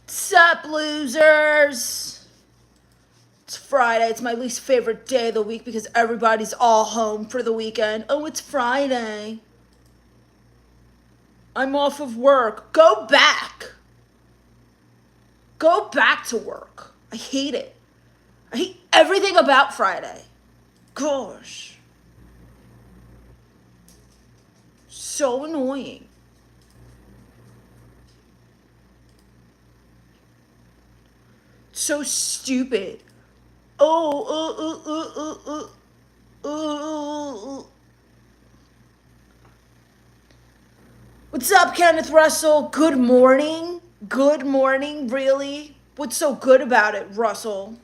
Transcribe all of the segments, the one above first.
Sup, losers? It's Friday. It's my least favorite day of the week because everybody's all home for the weekend. Oh, it's Friday. I'm off of work. Go back. Go back to work. I hate it. I hate everything about Friday. Gosh. So annoying. So stupid. What's up, Kenneth Russell? Good morning. Good morning, really? What's so good about it, Russell?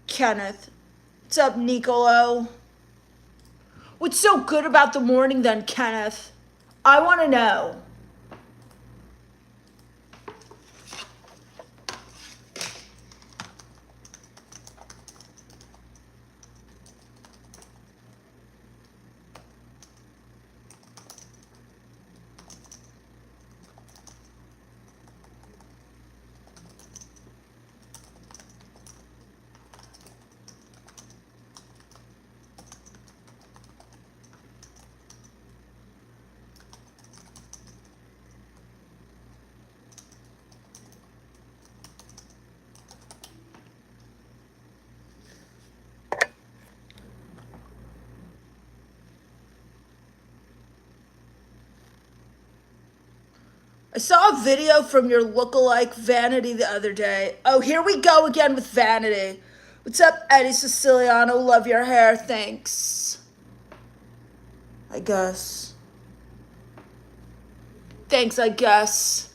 Kenneth. What's up, Nicolo? What's so good about the morning then, Kenneth? I want to know. I saw a video from your lookalike Vanity the other day. Oh, here we go again with Vanity. What's up, Eddie Siciliano? Love your hair. Thanks. I guess. Thanks, I guess.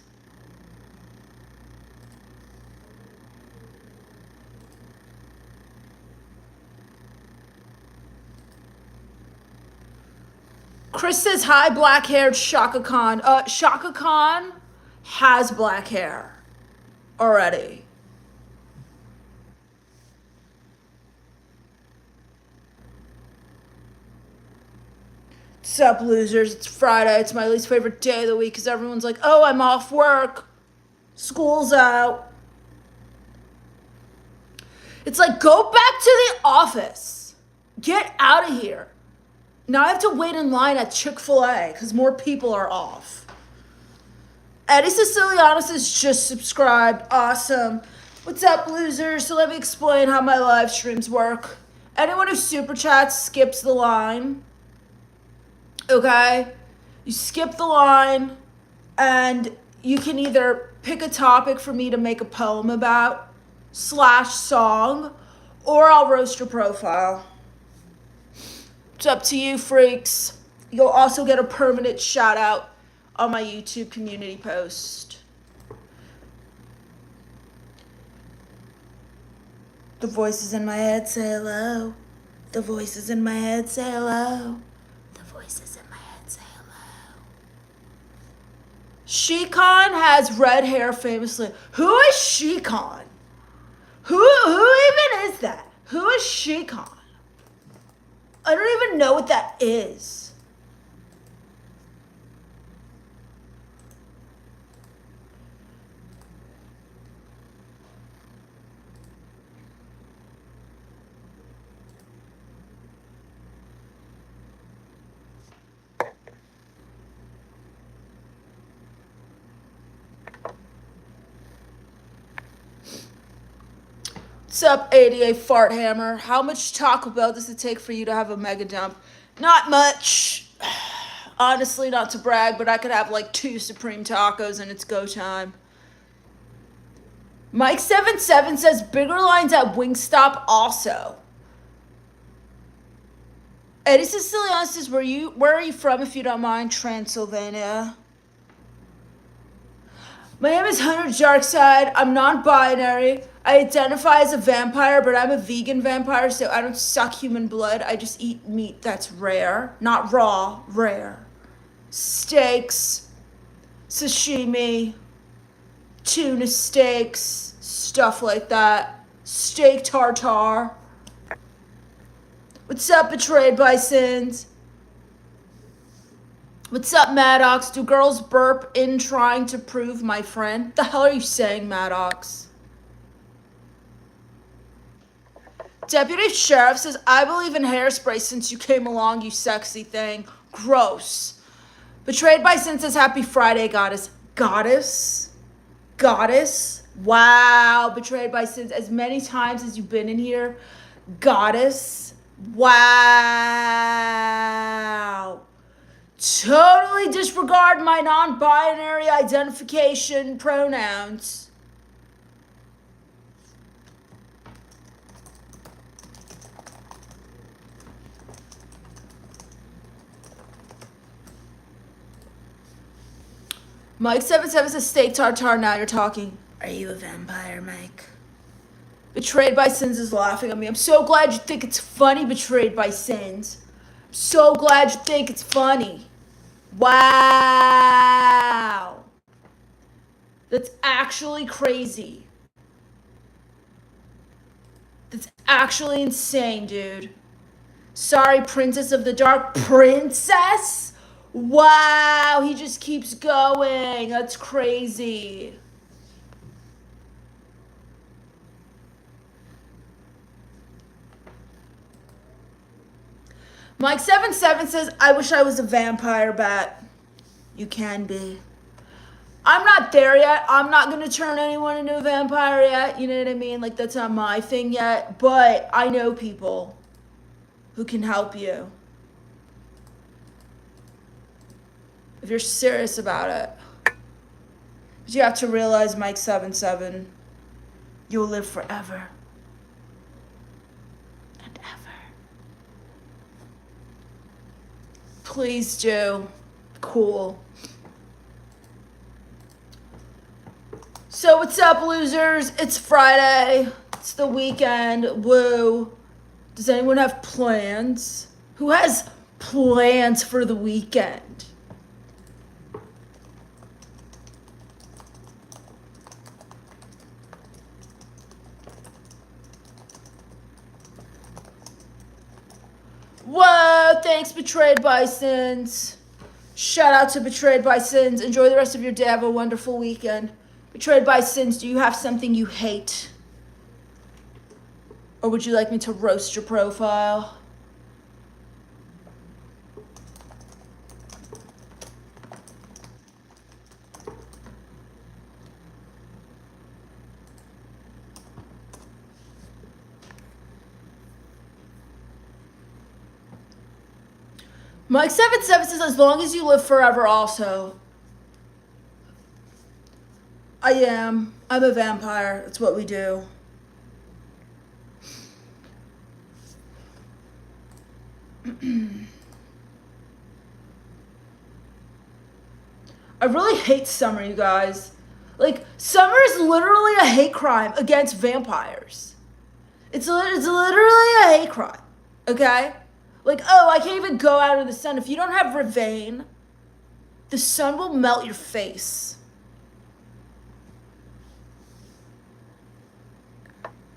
Chris says, hi, black-haired Shaka Khan. Shaka Khan has black hair already. What's up, losers? It's Friday. It's my least favorite day of the week because everyone's like, oh, I'm off work. School's out. It's like, go back to the office. Get out of here. Now I have to wait in line at Chick-fil-A because more people are off. Eddie Siciliano is just subscribed. Awesome. What's up, losers? So let me explain how my live streams work. Anyone who super chats skips the line. Okay? You skip the line and you can either pick a topic for me to make a poem about / song, or I'll roast your profile. It's up to you, freaks. You'll also get a permanent shout out on my YouTube community post. The voices in my head say hello. The voices in my head say hello. The voices in my head say hello. She-Con has red hair famously. Who is She-Con? Who even is that? Who is She-Con? I don't even know what that is. What's up, ADA Fart Hammer? How much Taco Bell does it take for you to have a mega dump? Not much. Honestly, not to brag, but I could have like 2 Supreme Tacos and it's go time. Mike77 says bigger lines at Wingstop also. Eddie Siciliano says, where are you from if you don't mind? Transylvania. My name is Hunter Darkside. I'm non-binary. I identify as a vampire, but I'm a vegan vampire, so I don't suck human blood. I just eat meat that's rare. Not raw, rare. Steaks, sashimi, tuna steaks, stuff like that. Steak tartare. What's up, Betrayed by Sins? What's up, Maddox? Do girls burp in trying to prove my friend? The hell are you saying, Maddox? Deputy Sheriff says, I believe in hairspray since you came along, you sexy thing. Gross. Betrayed by Sin says, Happy Friday, goddess. Goddess? Goddess? Wow. Betrayed by Sin as many times as you've been in here. Goddess? Wow. Totally disregard my non-binary identification pronouns. Mike77 says steak tartare, now you're talking. Are you a vampire, Mike? Betrayed by Sins is laughing at me. I'm so glad you think it's funny, Betrayed by Sins. I'm so glad you think it's funny. Wow. That's actually crazy. That's actually insane, dude. Sorry, Princess of the Dark. Princess? Wow, he just keeps going. That's crazy. Mike77 says, I wish I was a vampire bat. You can be. I'm not there yet. I'm not going to turn anyone into a vampire yet. You know what I mean? Like, that's not my thing yet. But I know people who can help you. If you're serious about it. But you have to realize, Mike77, you'll live forever. And ever. Please do. Cool. So what's up, losers? It's Friday. It's the weekend. Woo. Does anyone have plans? Who has plans for the weekend? Whoa, thanks, Betrayed by Sins. Shout out to Betrayed by Sins. Enjoy the rest of your day. Have a wonderful weekend. Betrayed by Sins, do you have something you hate? Or would you like me to roast your profile? Mike77 says, as long as you live forever also. I am. I'm a vampire. That's what we do. I really hate summer, you guys. Like, summer is literally a hate crime against vampires. It's literally a hate crime, okay? Like, oh, I can't even go out in the sun. If you don't have Ravane, the sun will melt your face.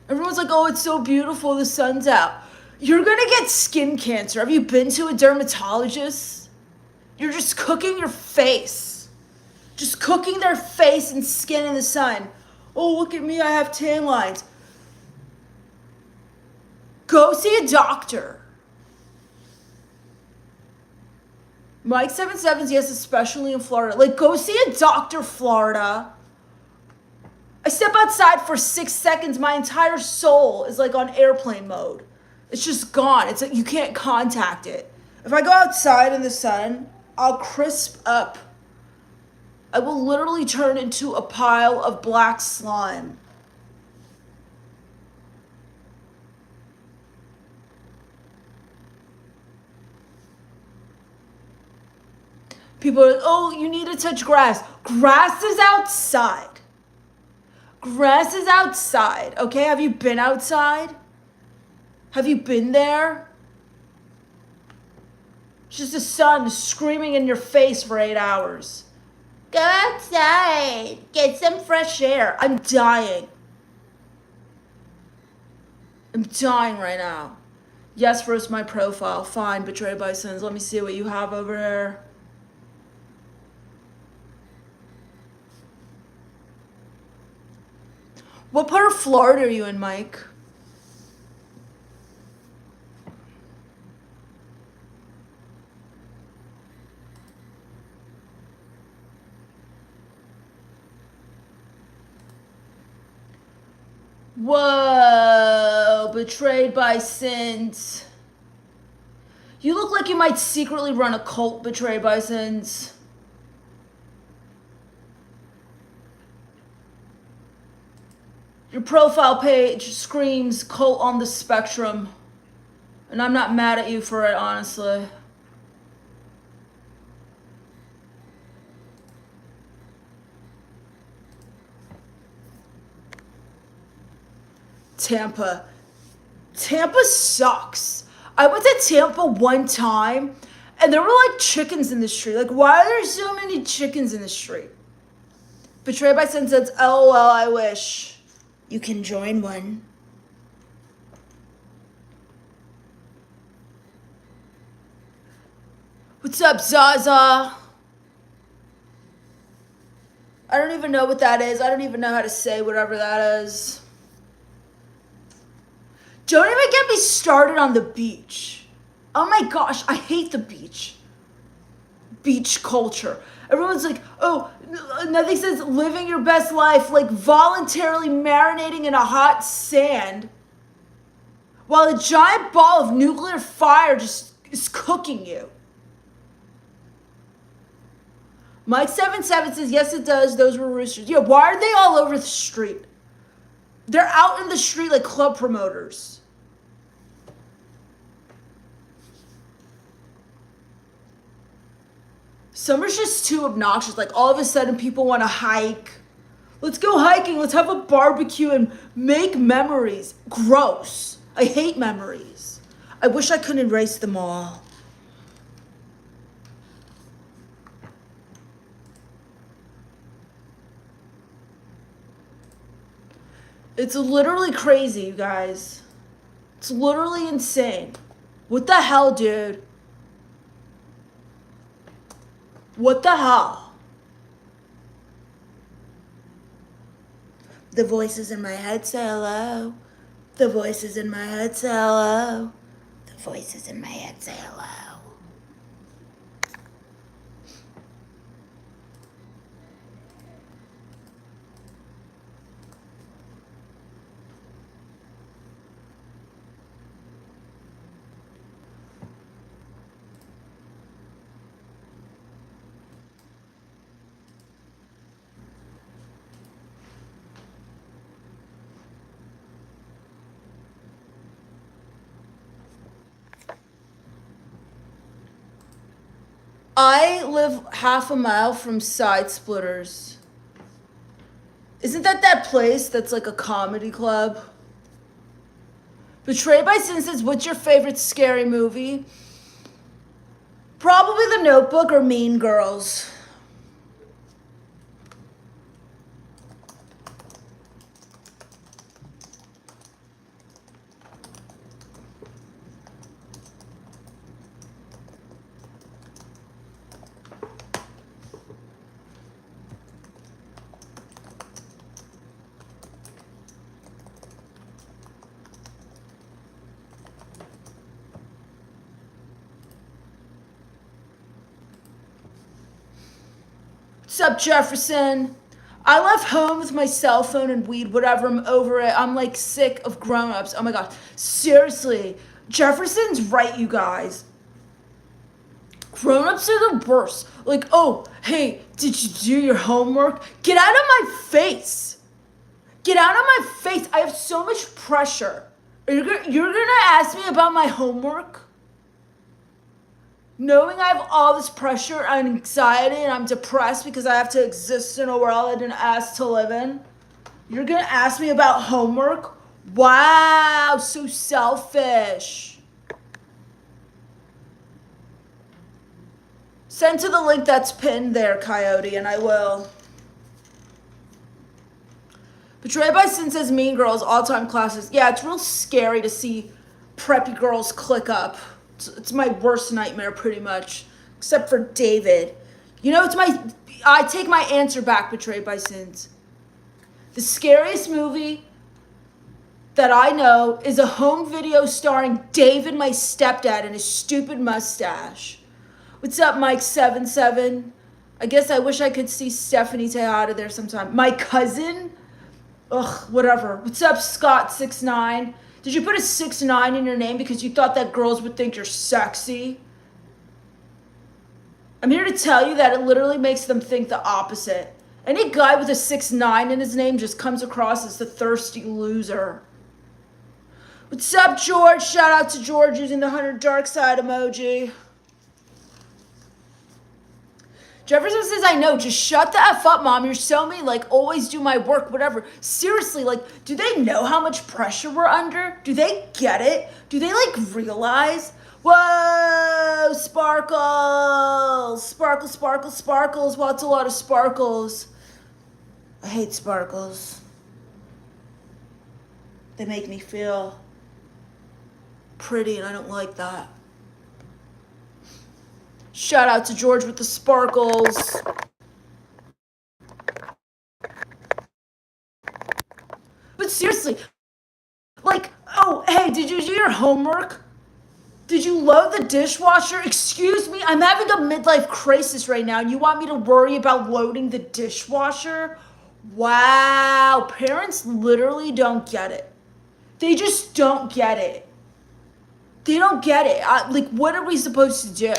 Everyone's like, oh, it's so beautiful, the sun's out. You're gonna get skin cancer. Have you been to a dermatologist? You're just cooking your face. Just cooking their face and skin in the sun. Oh, look at me, I have tan lines. Go see a doctor. Mike77's yes, especially in Florida. Like, go see a doctor, Florida. I step outside for 6 seconds, my entire soul is like on airplane mode. It's just gone. It's like you can't contact it. If I go outside in the sun, I'll crisp up. I will literally turn into a pile of black slime. People are like, oh, you need to touch grass. Grass is outside. Grass is outside, okay? Have you been outside? Have you been there? It's just the sun screaming in your face for 8 hours. Go outside. Get some fresh air. I'm dying. I'm dying right now. Yes, roast my profile. Fine, Betrayed by Sins. Let me see what you have over here. What part of Florida are you in, Mike? Whoa, betrayed by sins. You look like you might secretly run a cult, betrayed by sins. Your profile page screams cult on the spectrum. And I'm not mad at you for it, honestly. Tampa. Tampa sucks. I went to Tampa one time and there were like chickens in the street. Like, why are there so many chickens in the street? Betrayed by Sin says, LOL, I wish. You can join one. What's up, Zaza? I don't even know what that is. I don't even know how to say whatever that is. Don't even get me started on the beach. Oh my gosh, I hate the beach. Beach culture. Everyone's like, oh, nothing says living your best life, like voluntarily marinating in a hot sand while a giant ball of nuclear fire just is cooking you. Mike77 says, yes, it does. Those were roosters. Yeah, why are they all over the street? They're out in the street like club promoters. Summer's just too obnoxious. Like, all of a sudden, people want to hike. Let's go hiking. Let's have a barbecue and make memories. Gross. I hate memories. I wish I could erase them all. It's literally crazy, you guys. It's literally insane. What the hell, dude? What the hell? The voices in my head say hello. The voices in my head say hello. The voices in my head say hello. I live half a mile from Side Splitters. Isn't that place that's like a comedy club? Betrayed by Sin says, what's your favorite scary movie? Probably The Notebook or Mean Girls. What's up, Jefferson? I left home with my cell phone and weed, whatever. I'm over it. I'm like sick of grown-ups. Oh my god. Seriously. Jefferson's right, you guys. Grown-ups are the worst. Like, oh, hey, did you do your homework? Get out of my face. Get out of my face. I have so much pressure. You're gonna ask me about my homework? Knowing I have all this pressure and anxiety and I'm depressed because I have to exist in a world I didn't ask to live in. You're gonna ask me about homework? Wow, so selfish. Send to the link that's pinned there, Coyote, and I will. Betrayed by Sin says Mean Girls, all-time classics. Yeah, it's real scary to see preppy girls click up. It's my worst nightmare, pretty much. Except for David. You know, I take my answer back, Betrayed by Sins. The scariest movie that I know is a home video starring David, my stepdad, and his stupid mustache. What's up, Mike77? I guess I wish I could see Stephanie Tejada there sometime. My cousin? Ugh, whatever. What's up, Scott69? Did you put a 6'9" in your name because you thought that girls would think you're sexy? I'm here to tell you that it literally makes them think the opposite. Any guy with a 6'9" in his name just comes across as the thirsty loser. What's up, George? Shout out to George using the 100 dark side emoji. Jefferson says, I know, just shut the F up, Mom. You're so mean. Like, always do my work, whatever. Seriously, like, do they know how much pressure we're under? Do they get it? Do they, like, realize? Whoa, sparkles. Sparkles, sparkles, sparkles. What's a lot of sparkles? I hate sparkles. They make me feel pretty, and I don't like that. Shout out to George with the sparkles. But seriously, like, oh, hey, did you do your homework? Did you load the dishwasher? Excuse me, I'm having a midlife crisis right now, and you want me to worry about loading the dishwasher? Wow, parents literally don't get it. They just don't get it. They don't get it. Like, what are we supposed to do?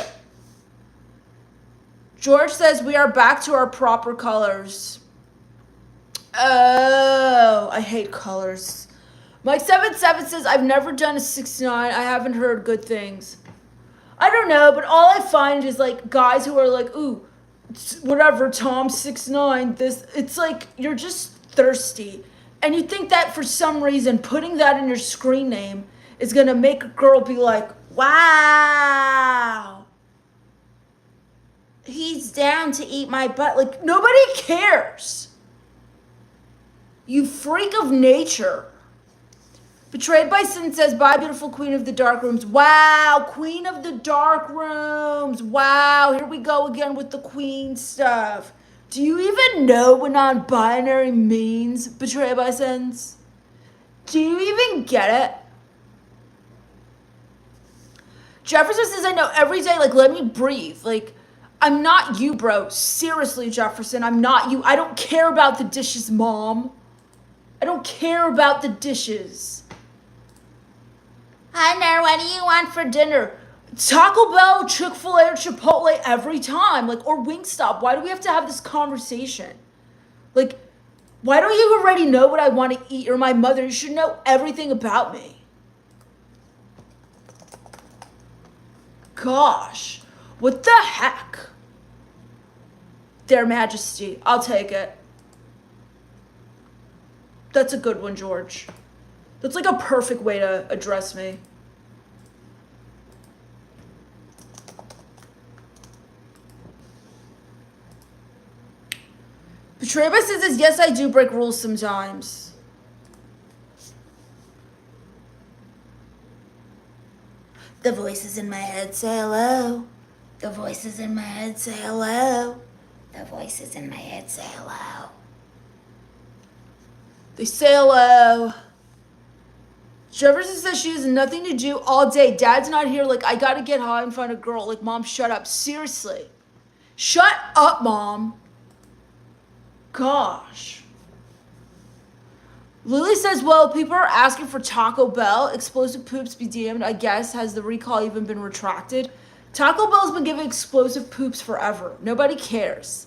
George says we are back to our proper colors. Oh, I hate colors. Mike77 says, I've never done a 6'9". I haven't heard good things. I don't know, but all I find is like guys who are like, ooh, whatever, Tom 6'9", this, it's like you're just thirsty. And you think that for some reason putting that in your screen name is gonna make a girl be like, wow, he's down to eat my butt. Like, nobody cares. You freak of nature. Betrayed by Sin says, bye, beautiful queen of the dark rooms. Wow, queen of the dark rooms. Wow, here we go again with the queen stuff. Do you even know what non-binary means, Betrayed by Sins? Do you even get it? Jefferson says, I know every day, like, let me breathe. Like, I'm not you, bro. Seriously, Jefferson, I'm not you. I don't care about the dishes, Mom. I don't care about the dishes. Hunter, what do you want for dinner? Taco Bell, Chick-fil-A, or Chipotle every time. Like, or Wingstop. Why do we have to have this conversation? Like, why don't you already know what I want to eat? You're my mother. You should know everything about me. Gosh, what the heck? Their Majesty. I'll take it. That's a good one, George. That's like a perfect way to address me. Betrayba says, yes, I do break rules sometimes. The voices in my head say hello. The voices in my head say hello. The voices in my head say hello. They say hello. Jefferson says she has nothing to do all day. Dad's not here. Like, I gotta get high and find a girl. Like, Mom, shut up. Seriously. Shut up, Mom. Gosh. Lily says, well, people are asking for Taco Bell. Explosive poops be damned, I guess. Has the recall even been retracted? Taco Bell's been giving explosive poops forever. Nobody cares.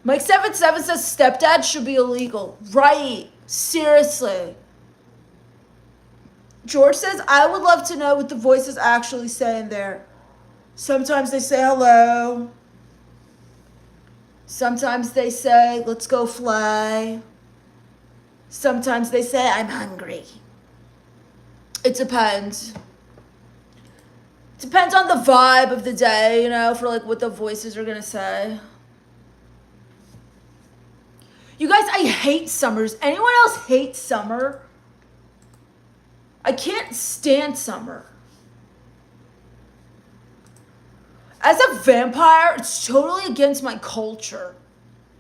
Mike77 says stepdad should be illegal. Right. Seriously. George says, I would love to know what the voices actually say in there. Sometimes they say hello. Sometimes they say, let's go fly. Sometimes they say, I'm hungry. It depends. Depends on the vibe of the day, you know, for like what the voices are going to say. You guys, I hate summers. Anyone else hate summer? I can't stand summer. As a vampire, it's totally against my culture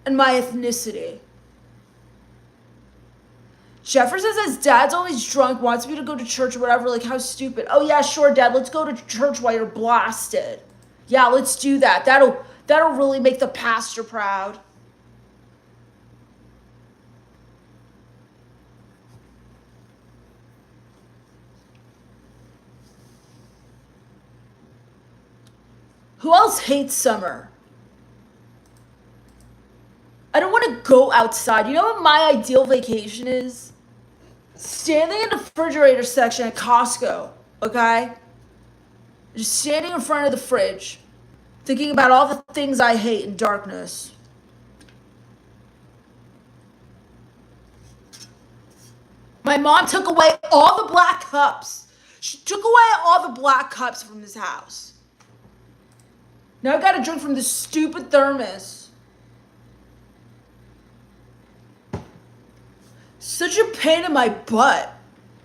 and my ethnicity. Jefferson says dad's always drunk, wants me to go to church or whatever. Like, how stupid. Oh yeah, sure, dad. Let's go to church while you're blasted. Yeah, let's do that. That'll really make the pastor proud. Who else hates summer? I don't want to go outside. You know what my ideal vacation is? Standing in the refrigerator section at Costco, okay? Just standing in front of the fridge, thinking about all the things I hate in darkness. My mom took away all the black cups. She took away all the black cups from this house. Now I gotta drink from this stupid thermos. Such a pain in my butt.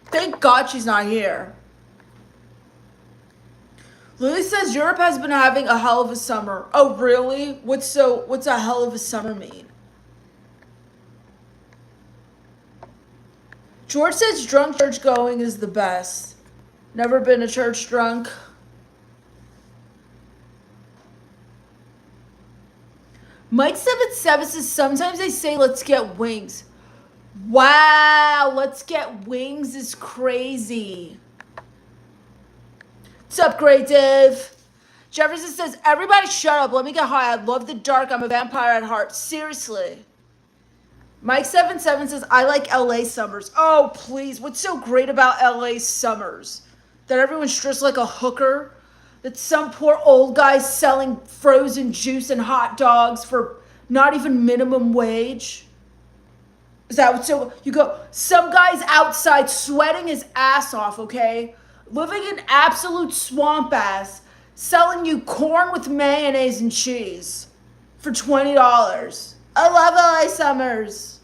Thank God she's not here. Lily says Europe has been having a hell of a summer. Oh, really? What's a hell of a summer mean? George says drunk church going is the best. Never been to church drunk. Mike77 says sometimes they say let's get wings. Wow, let's get wings is crazy. What's up, Great Dave? Jefferson says, everybody shut up. Let me get high. I love the dark. I'm a vampire at heart. Seriously. Mike77 says, I like LA summers. Oh, please. What's so great about LA summers? That everyone's dressed like a hooker? That some poor old guy selling frozen juice and hot dogs for not even minimum wage? Is that what, so you go, some guy's outside sweating his ass off, okay? Living in absolute swamp ass, selling you corn with mayonnaise and cheese for $20. I love LA summers.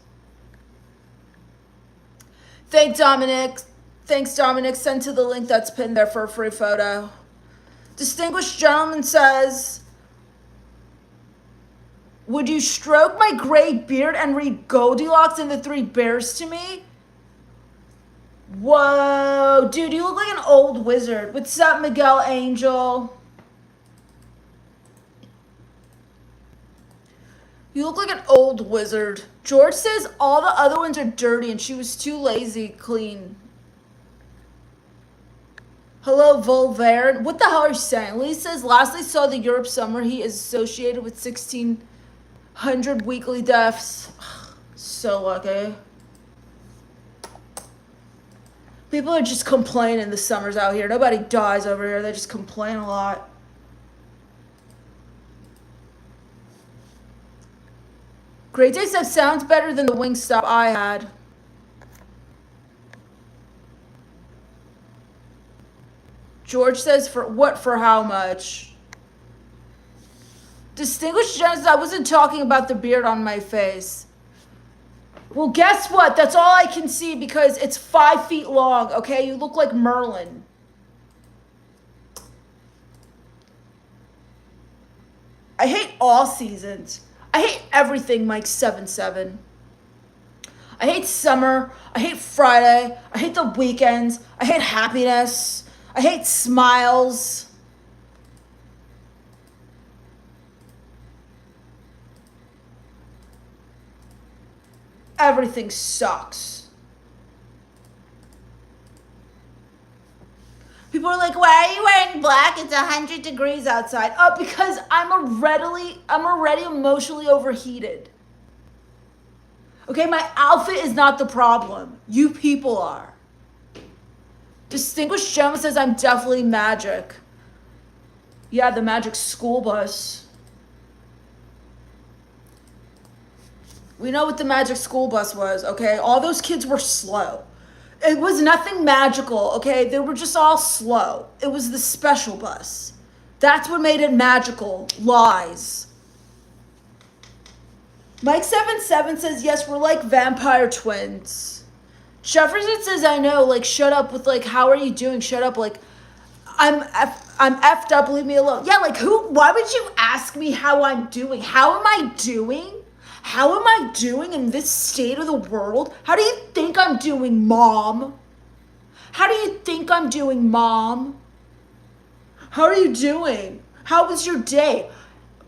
Thanks, Dominic. Send to the link that's pinned there for a free photo. Distinguished gentleman says, would you stroke my gray beard and read Goldilocks and the Three Bears to me? Whoa, dude, you look like an old wizard. What's up, Miguel Angel? You look like an old wizard. George says all the other ones are dirty and she was too lazy clean. Hello, Volverne. What the hell are you saying? Lee says, last I saw the Europe summer heat is associated with 1,600 weekly deaths. So lucky. People are just complaining the summers out here. Nobody dies over here. They just complain a lot. Great Day says, sounds better than the Wingstop I had. George says, for how much? Distinguished gentlemen, I wasn't talking about the beard on my face. Well, guess what? That's all I can see because it's 5 feet long, okay? You look like Merlin. I hate all seasons. I hate everything, Mike77. I hate summer. I hate Friday. I hate the weekends. I hate happiness. I hate smiles. Everything sucks. People are like, why are you wearing black? It's 100 degrees outside. Oh, because I'm already emotionally overheated. Okay, my outfit is not the problem. You people are. Distinguished Gentleman says I'm definitely magic. Yeah, the magic school bus. We know what the magic school bus was, okay? All those kids were slow. It was nothing magical, okay? They were just all slow. It was the special bus. That's what made it magical. Lies. Mike77 says, yes, we're like vampire twins. Jefferson says, I know, like, shut up with, like, how are you doing? Shut up, like, I'm effed up, leave me alone. Yeah, like, why would you ask me how I'm doing? How am I doing? How am I doing in this state of the world? How do you think I'm doing, Mom? How do you think I'm doing, Mom? How are you doing? How was your day?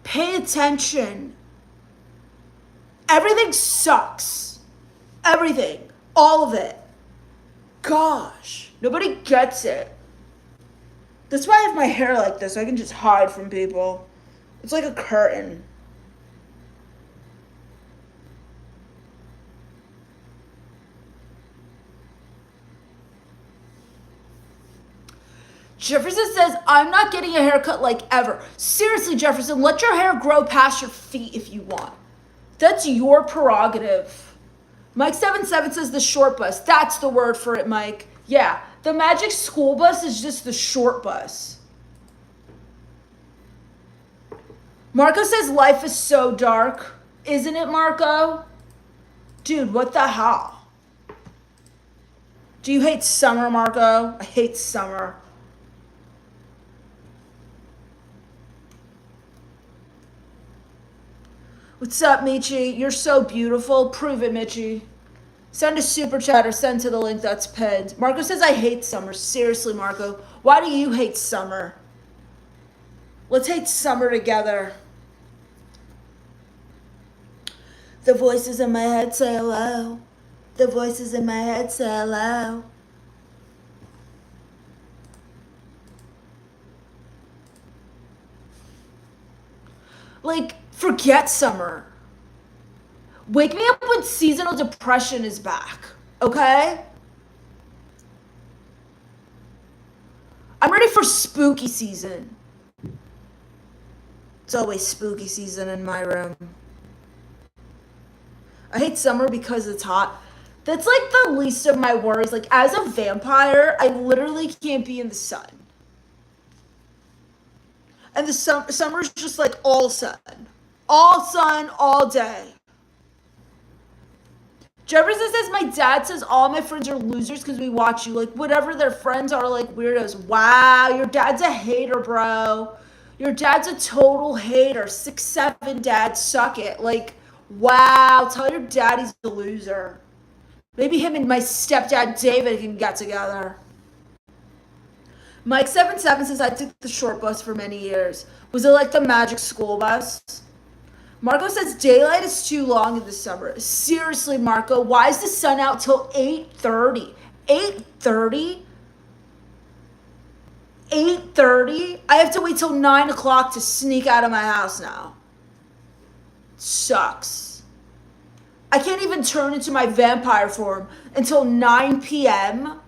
Pay attention. Everything sucks. Everything. All of it. Gosh. Nobody gets it. That's why I have my hair like this. So I can just hide from people. It's like a curtain. Jefferson says, I'm not getting a haircut like ever. Seriously, Jefferson, let your hair grow past your feet if you want. That's your prerogative. Mike77 says the short bus. That's the word for it, Mike. Yeah, the Magic School Bus is just the short bus. Marco says life is so dark. Isn't it, Marco? Dude, what the hell? Do you hate summer, Marco? I hate summer. What's up, Michi? You're so beautiful. Prove it, Michi. Send a super chat or send to the link that's pinned. Marco says, I hate summer. Seriously, Marco. Why do you hate summer? Let's hate summer together. The voices in my head say hello. The voices in my head say hello. Like, forget summer. Wake me up when seasonal depression is back, okay? I'm ready for spooky season. It's always spooky season in my room. I hate summer because it's hot. That's like the least of my worries. Like, as a vampire, I literally can't be in the sun. And the summer's just like all sun. All sun, all day. Jefferson says, my dad says all my friends are losers because we watch you. Like, whatever their friends are, like, weirdos. Wow, your dad's a hater, bro. Your dad's a total hater. 6'7", dad, suck it. Like, wow, tell your dad he's a loser. Maybe him and my stepdad, David, can get together. Mike77 says, I took the short bus for many years. Was it like the Magic School Bus? Marco says, daylight is too long in the summer. Seriously, Marco, why is the sun out till 8:30? 8:30? 8:30? I have to wait till 9 o'clock to sneak out of my house now. Sucks. I can't even turn into my vampire form until 9 p.m.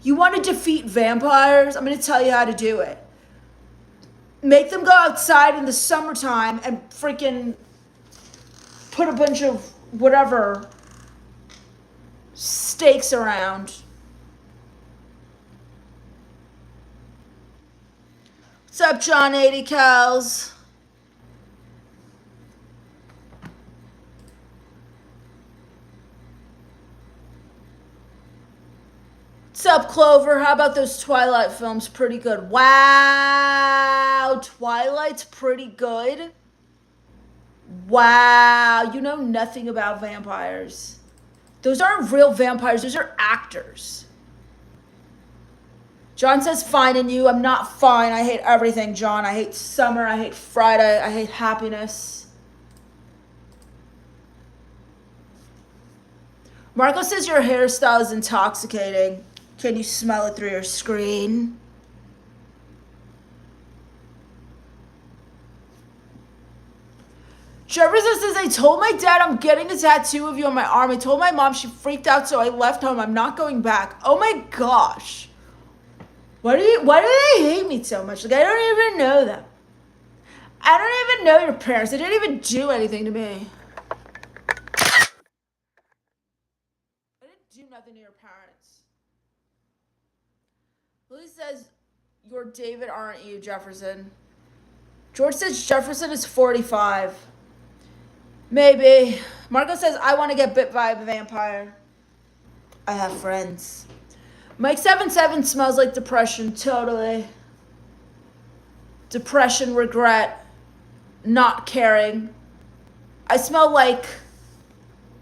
You want to defeat vampires? I'm going to tell you how to do it. Make them go outside in the summertime and freaking put a bunch of whatever stakes around. What's up, John 80 Cals? What's up, Clover? How about those Twilight films? Pretty good. Wow, Twilight's pretty good. Wow, you know nothing about vampires. Those aren't real vampires. Those are actors. John says, fine in you. I'm not fine. I hate everything, John. I hate summer. I hate Friday. I hate happiness. Marco says your hairstyle is intoxicating. Can you smell it through your screen? Jefferson says, I told my dad I'm getting a tattoo of you on my arm. I told my mom, she freaked out, so I left home. I'm not going back. Oh my gosh. Why do they hate me so much? Like, I don't even know them. I don't even know your parents. They didn't even do anything to me. I didn't do nothing to your parents. Lily says, you're David, aren't you, Jefferson? George says Jefferson is 45. Maybe. Marco says, I want to get bit by a vampire. I have friends. Mike77 smells like depression. Totally. depression, regret, not caring. I smell like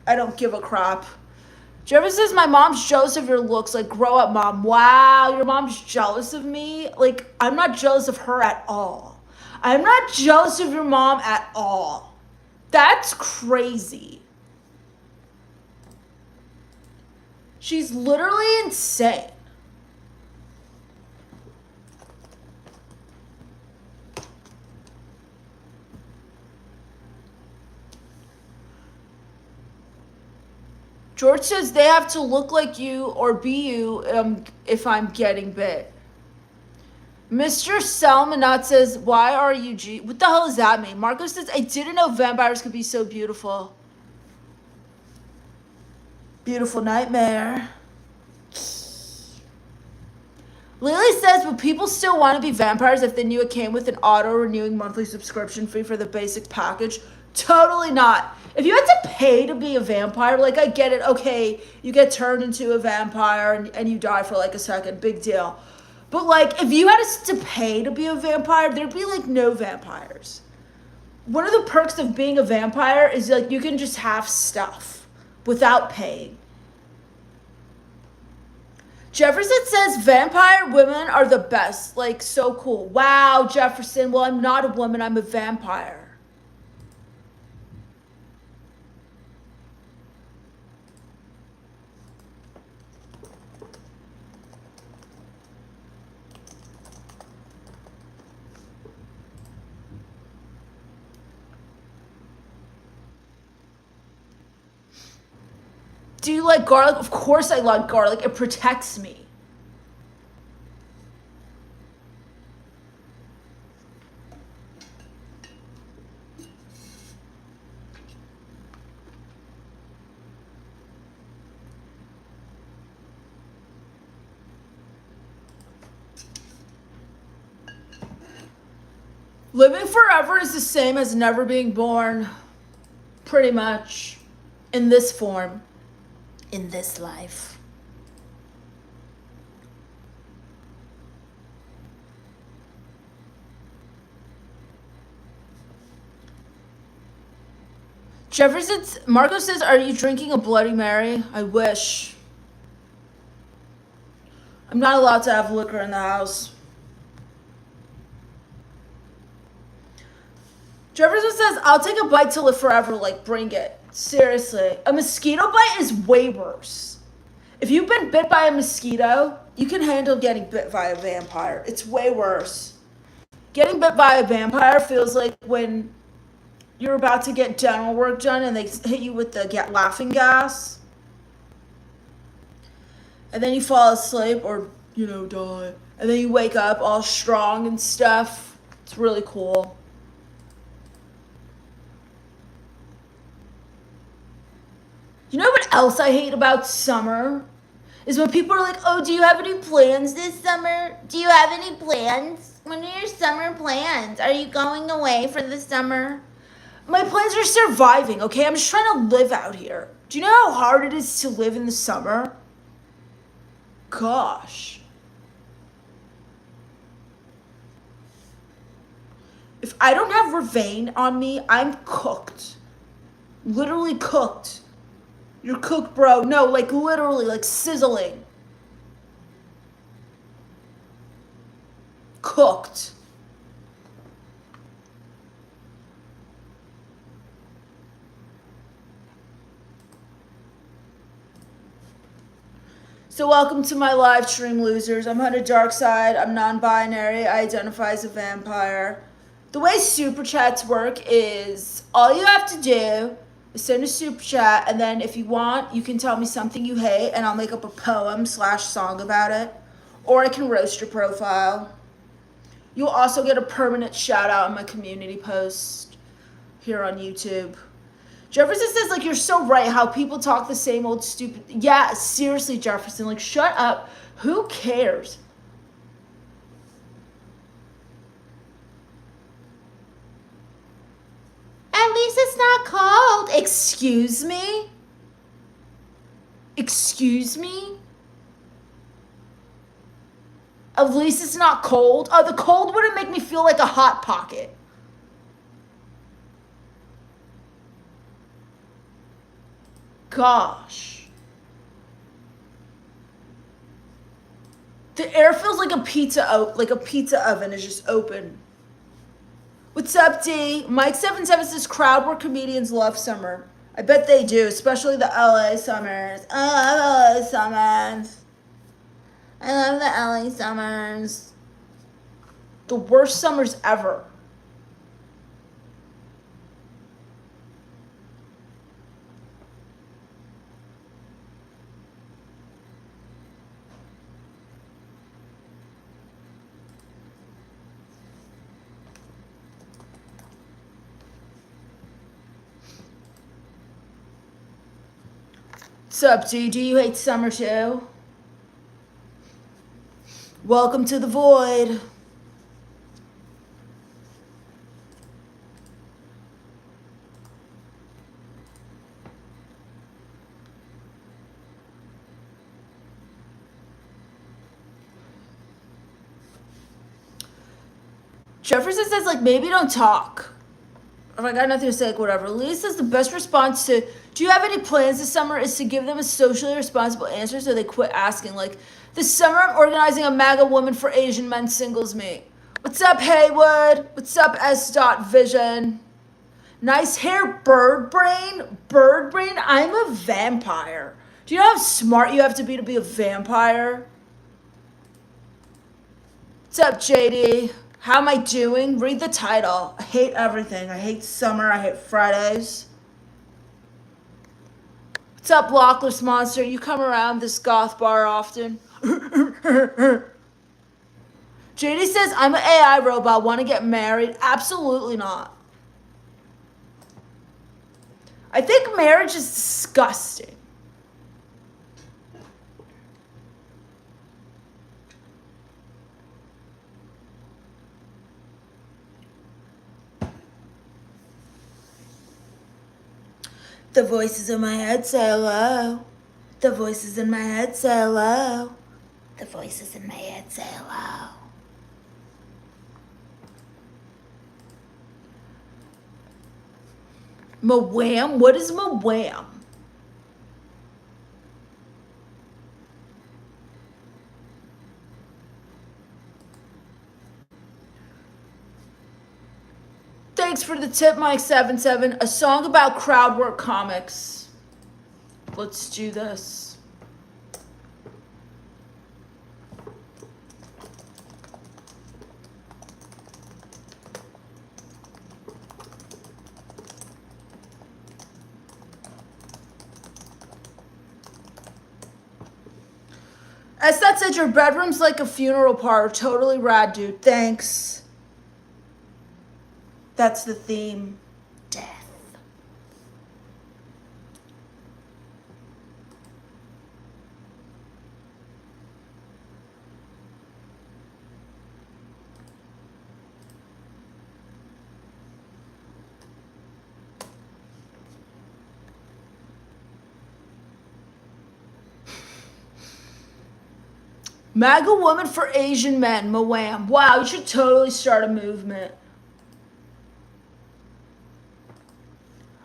I don't give a crap. Jeffrey says, my mom's jealous of your looks. Like, grow up, mom. Wow, your mom's jealous of me? Like, I'm not jealous of her at all. I'm not jealous of your mom at all. That's crazy. She's literally insane. George says they have to look like you or be you if I'm getting bit. Mr. Salmanat says, why are you G? What the hell does that mean? Marco says, I didn't know vampires could be so beautiful. Beautiful nightmare. Lily says, would people still want to be vampires if they knew it came with an auto-renewing monthly subscription fee for the basic package? Totally not. If you had to pay to be a vampire, like, I get it. Okay, you get turned into a vampire and you die for like a second. Big deal. But like, if you had to pay to be a vampire, there'd be like no vampires. One of the perks of being a vampire is like you can just have stuff without paying. Jefferson says vampire women are the best. Like, so cool. Wow, Jefferson. Well, I'm not a woman. I'm a vampire. Do you like garlic? Of course I like garlic. It protects me. Living forever is the same as never being born. Pretty much. In this form. In this life. Marco says, are you drinking a Bloody Mary? I wish. I'm not allowed to have liquor in the house. Jefferson says, I'll take a bite to live forever. Like, bring it. Seriously. A mosquito bite is way worse. If you've been bit by a mosquito, you can handle getting bit by a vampire. It's way worse. Getting bit by a vampire feels like when you're about to get dental work done and they hit you with the laughing gas. And then you fall asleep or, die. And then you wake up all strong and stuff. It's really cool. You know what else I hate about summer? Is when people are like, oh, do you have any plans this summer? Do you have any plans? When are your summer plans? Are you going away for the summer? My plans are surviving, okay? I'm just trying to live out here. Do you know how hard it is to live in the summer? Gosh. If I don't have Ravane on me, I'm cooked. Literally cooked. You're cooked, bro. No, like literally, like sizzling. Cooked. So welcome to my live stream, losers. I'm Hunted Darkside. I'm non-binary. I identify as a vampire. The way super chats work is all you have to do is send a super chat, and then if you want, you can tell me something you hate, and I'll make up a poem/song about it. Or I can roast your profile. You'll also get a permanent shout out on my community post here on YouTube. Jefferson says, like, you're so right how people talk the same old stupid. Yeah, seriously, Jefferson, like, shut up. Who cares? At least it's not cold. Excuse me? Excuse me? At least it's not cold. Oh, the cold wouldn't make me feel like a Hot Pocket. Gosh. The air feels like a pizza oven is just open. What's up, D? Mike77 says crowd work comedians love summer. I bet they do, especially the LA summers. I love LA summers. I love the LA summers. The worst summers ever. What's up, D? Do you hate summer too? Welcome to the void. Jefferson says, like, maybe don't talk. If I got nothing to say, like, whatever. Lee says the best response to, do you have any plans this summer, is to give them a socially responsible answer so they quit asking. Like, this summer I'm organizing a MAGA Woman for Asian Men singles meet. What's up, Haywood? What's up, S. Vision? Nice hair, Bird Brain. Bird Brain, I'm a vampire. Do you know how smart you have to be a vampire? What's up, JD? How am I doing? Read the title. I hate everything. I hate summer. I hate Fridays. What's up, Lockless Monster? You come around this goth bar often? JD says, I'm an AI robot. Want to get married? Absolutely not. I think marriage is disgusting. The voices in my head say hello. The voices in my head say hello. The voices in my head say hello. Mwam? What is Mwam? Thanks for the tip, Mike77. A song about crowd work comics. Let's do this. As that said, your bedroom's like a funeral parlor. Totally rad, dude. Thanks. That's the theme. Death. MAGA Woman for Asian Men. Mwam. Wow, you should totally start a movement.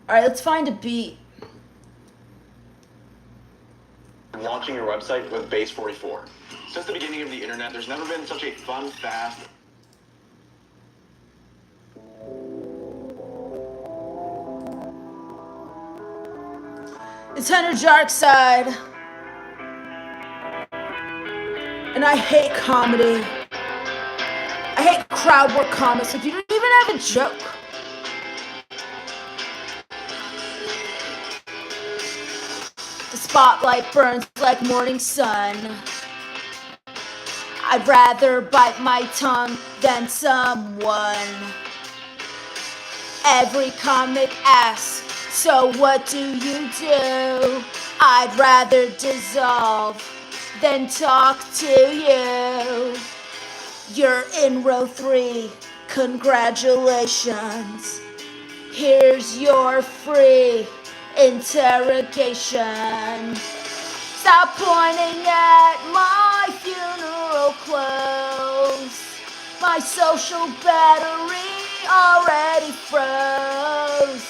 All right, let's find a beat. Launching your website with Base44. Since the beginning of the internet, there's never been such a fun, fast... It's Hunter Darkside. And I hate comedy. I hate crowd work comics. Like, you don't even have a joke. The spotlight burns like morning sun. I'd rather bite my tongue than someone. Every comic asks, so what do you do? I'd rather dissolve than talk to you. You're in row 3, congratulations. Here's your free interrogation. Stop pointing at my funeral clothes. My social battery already froze.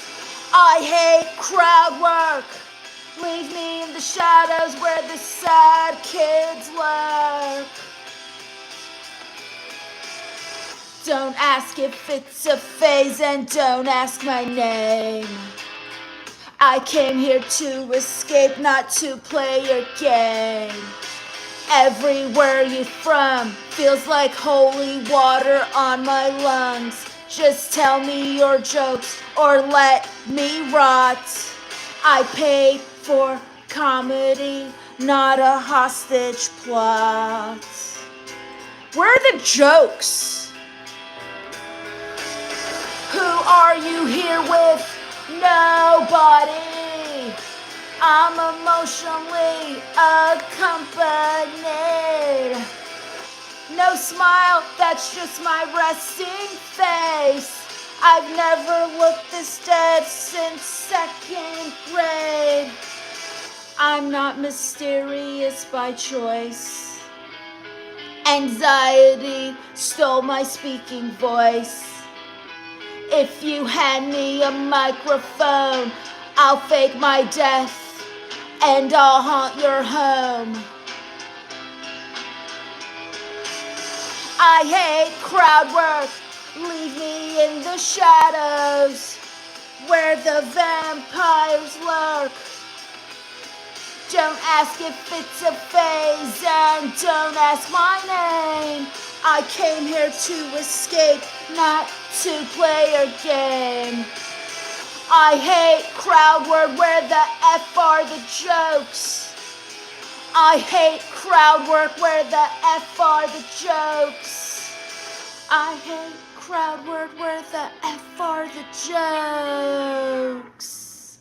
I hate crowd work. Leave me in the shadows where the sad kids lurk. Don't ask if it's a phase and don't ask my name. I came here to escape, not to play your game. Everywhere you're from feels like holy water on my lungs. Just tell me your jokes or let me rot. I paid for comedy, not a hostage plot. Where are the jokes? Who are you here with? Nobody. I'm emotionally accompanied. No smile, that's just my resting face. I've never looked this dead since second grade. I'm not mysterious by choice. Anxiety stole my speaking voice. If you hand me a microphone, I'll fake my death and I'll haunt your home. I hate crowd work. Leave me in the shadows where the vampires lurk. Don't ask if it's a phase and don't ask my name. I came here to escape, not to play your game. I hate crowd work where the F are the jokes. I hate crowd work where the F are the jokes. I hate crowd work where the F are the jokes.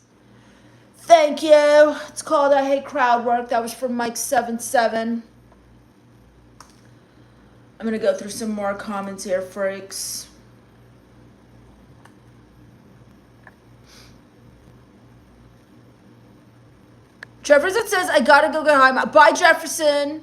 Thank you. It's called I Hate Crowd Work. That was from Mike77. I'm going to go through some more comments here, freaks. Jefferson says, I gotta go get high. Bye, Jefferson.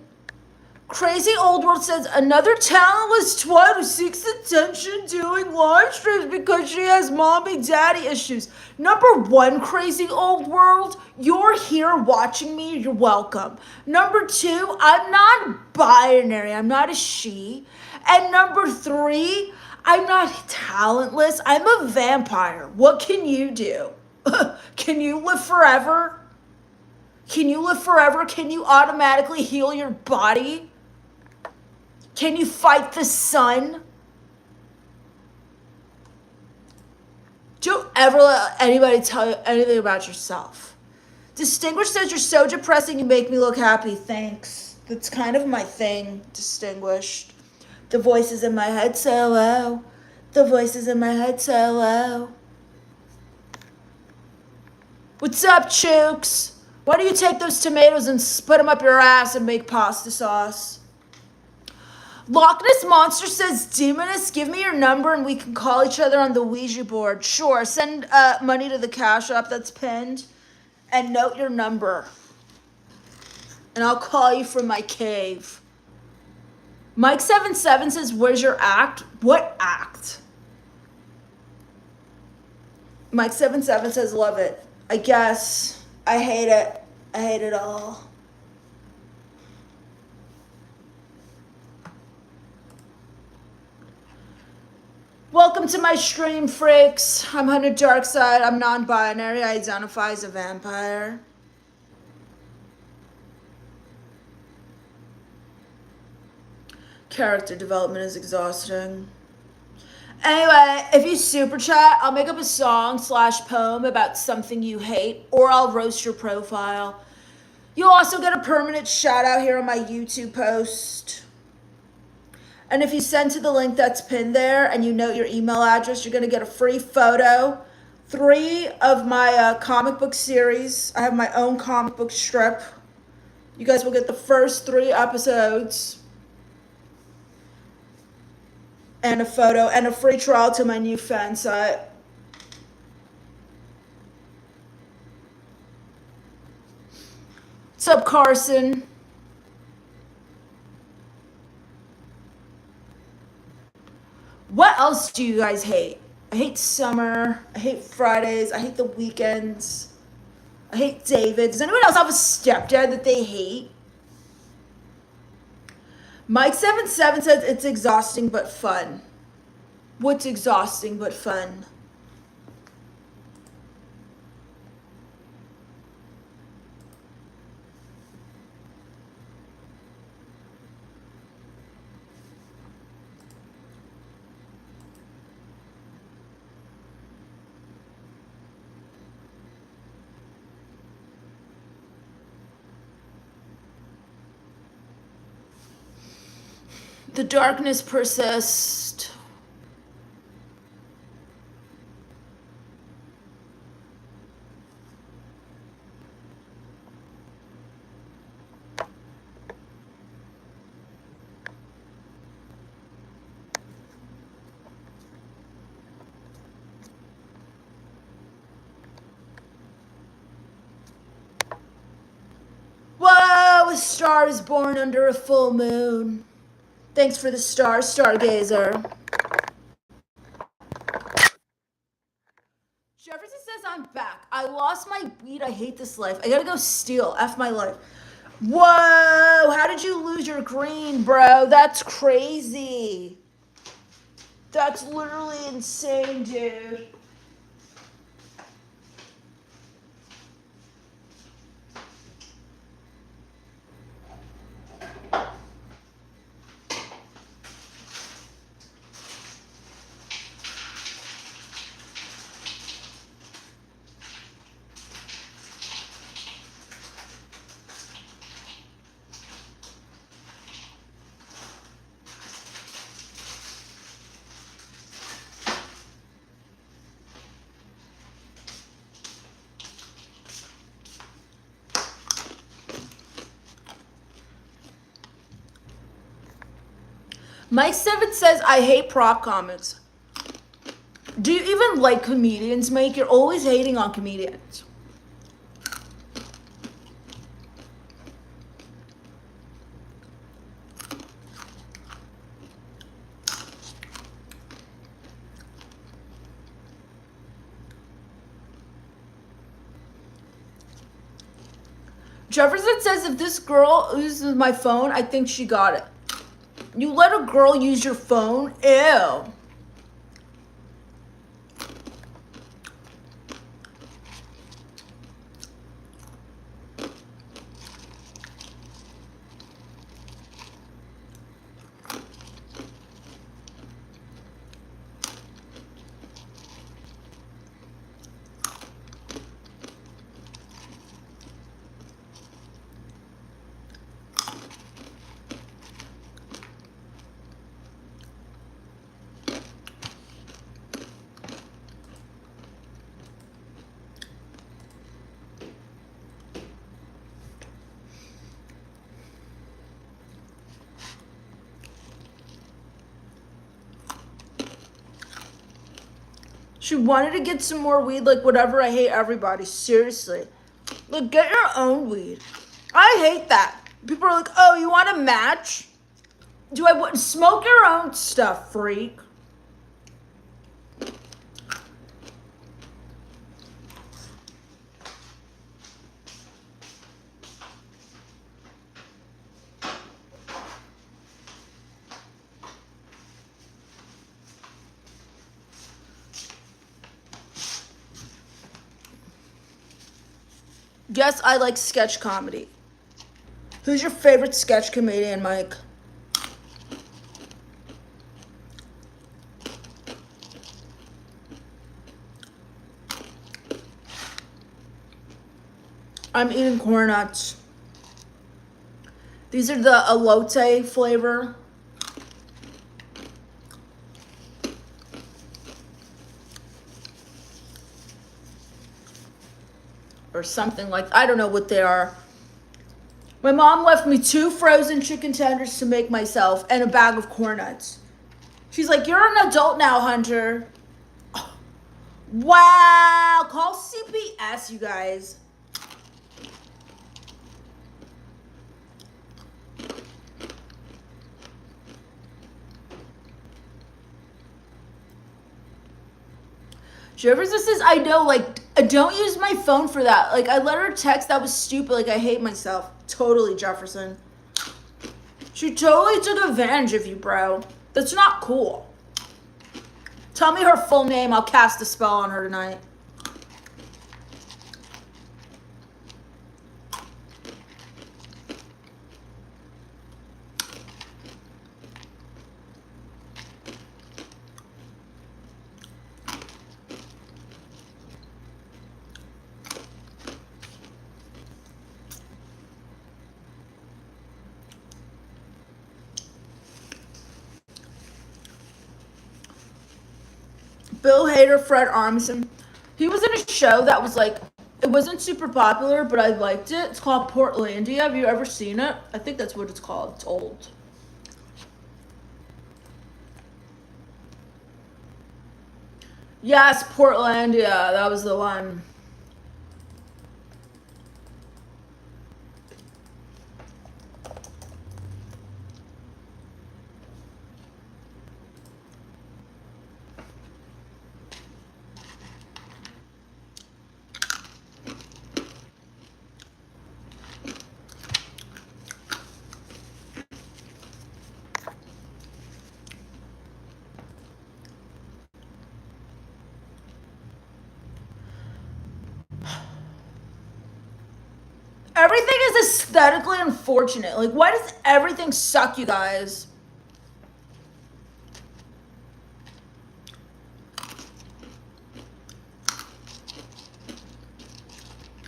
Crazy Old World says, another talentless twat who seeks attention doing live streams because she has mommy daddy issues. Number one, Crazy Old World, you're here watching me. You're welcome. Number two, I'm not binary. I'm not a she. And number three, I'm not talentless. I'm a vampire. What can you do? Can you live forever? Can you live forever? Can you automatically heal your body? Can you fight the sun? Don't ever let anybody tell you anything about yourself. Distinguished says, you're so depressing, you make me look happy. Thanks. That's kind of my thing, Distinguished. The voices in my head so low. The voices in my head so low. What's up, Chooks? Why don't you take those tomatoes and split them up your ass and make pasta sauce? Loch Ness Monster says, Demoness, give me your number and we can call each other on the Ouija board. Sure, send money to the Cash App that's pinned and note your number. And I'll call you from my cave. Mike77 says, where's your act? What act? Mike77 says, love it. I guess. I hate it. I hate it all. Welcome to my stream, freaks. I'm Hunter Darkside. I'm non-binary. I identify as a vampire. Character development is exhausting. Anyway, if you super chat, I'll make up a song/poem about something you hate, or I'll roast your profile. You'll also get a permanent shout out here on my YouTube post. And if you send to the link that's pinned there and you note your email address, you're going to get a free photo. 3 of my comic book series. I have my own comic book strip. You guys will get the first 3 episodes. And a photo and a free trial to my new fan site. Sup, Carson? What else do you guys hate? I hate summer. I hate Fridays. I hate the weekends. I hate David. Does anyone else have a stepdad that they hate? Mike77 says it's exhausting but fun. What's exhausting but fun? The darkness persists. Whoa, a star is born under a full moon. Thanks for the star, Stargazer. Jefferson says I'm back. I lost my weed. I hate this life. I gotta go steal. F my life. Whoa, how did you lose your green, bro? That's crazy. That's literally insane, dude. Mike7 says, I hate prop comics. Do you even like comedians, Mike? You're always hating on comedians. Jefferson says, if this girl uses my phone, I think she got it. You let a girl use your phone? Ew. She wanted to get some more weed, like whatever. I hate everybody. Seriously. Like, get your own weed. I hate that. People are like, oh, you want a match? Smoke your own stuff, freak. Yes, I like sketch comedy. Who's your favorite sketch comedian, Mike? I'm eating corn nuts. These are the elote flavor. Or something like, I don't know what they are. My mom left me 2 frozen chicken tenders to make myself and a bag of corn nuts. She's like, you're an adult now, Hunter. Wow, call CPS, you guys. Jefferson says, I know, like, don't use my phone for that. Like, I let her text. That was stupid. Like, I hate myself. Totally, Jefferson. She totally took advantage of you, bro. That's not cool. Tell me her full name. I'll cast a spell on her tonight. Bill Hader, Fred Armisen. He was in a show that was like, it wasn't super popular, but I liked it. It's called Portlandia. Have you ever seen it? I think that's what it's called. It's old. Yes, Portlandia. That was the one. Everything is aesthetically unfortunate. Like, why does everything suck, you guys?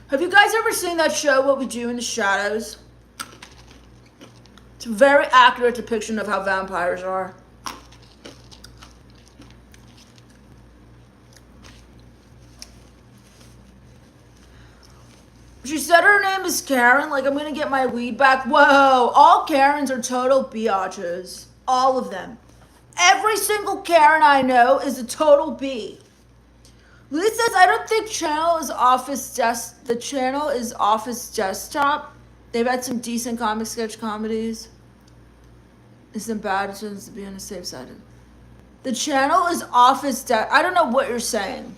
Have you guys ever seen that show, What We Do in the Shadows? It's a very accurate depiction of how vampires are. She said her name is Karen, like I'm gonna get my weed back. Whoa, all Karens are total biatches. All of them. Every single Karen I know is a total B. Lee says, I don't think the channel is Office Desktop. They've had some decent comic sketch comedies. Isn't bad, it tends to be on the safe side. The channel is Office I don't know what you're saying.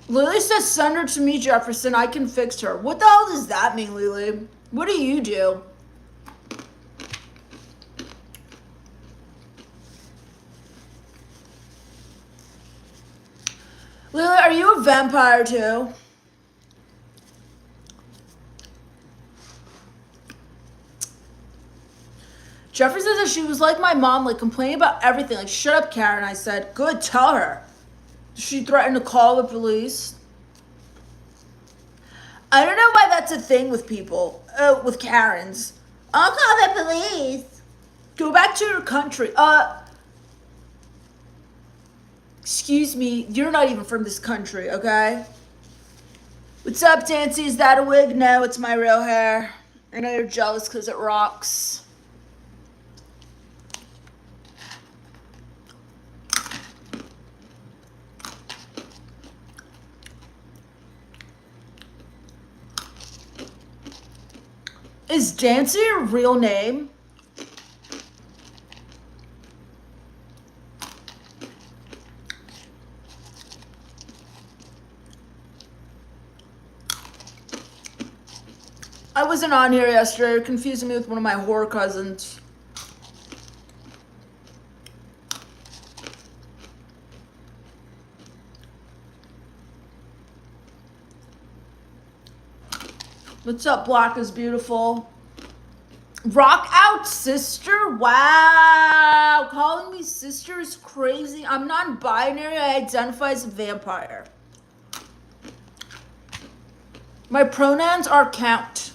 Lily says, send her to me, Jefferson. I can fix her. What the hell does that mean, Lily? What do you do? Lily, are you a vampire too? Jefferson says she was like my mom, like complaining about everything. Like, shut up, Karen. I said, good, tell her. She threatened to call the police. I don't know why that's a thing with people, with Karens. I'll call the police. Go back to your country. Excuse me, you're not even from this country, okay? What's up, Dancy? Is that a wig? No, it's my real hair. I know you're jealous because it rocks. Is Dancy your real name? I wasn't on here yesterday. You're confusing me with one of my whore cousins. What's up, Black is Beautiful? Rock out, sister? Wow. Calling me sister is crazy. I'm non-binary. I identify as a vampire. My pronouns are count.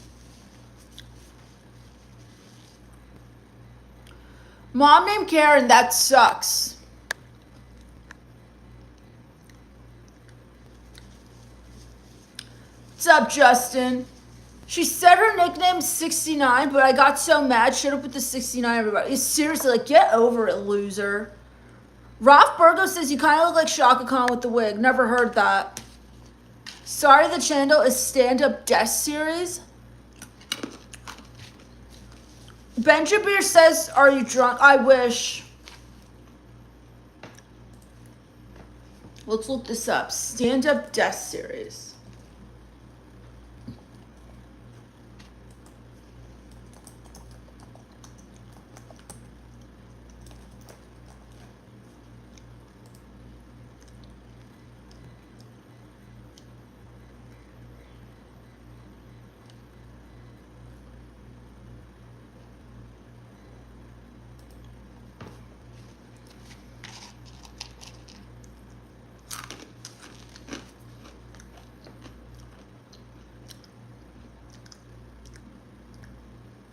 Mom named Karen, that sucks. What's up, Justin? She said her nickname's 69, but I got so mad. Shut up with the 69, everybody. Seriously, like, get over it, loser. Ralph Burgo says you kind of look like Shaka Khan with the wig. Never heard that. Sorry, the channel is stand-up desk series. Benjabir says, are you drunk? I wish. Let's look this up. Stand-up desk series.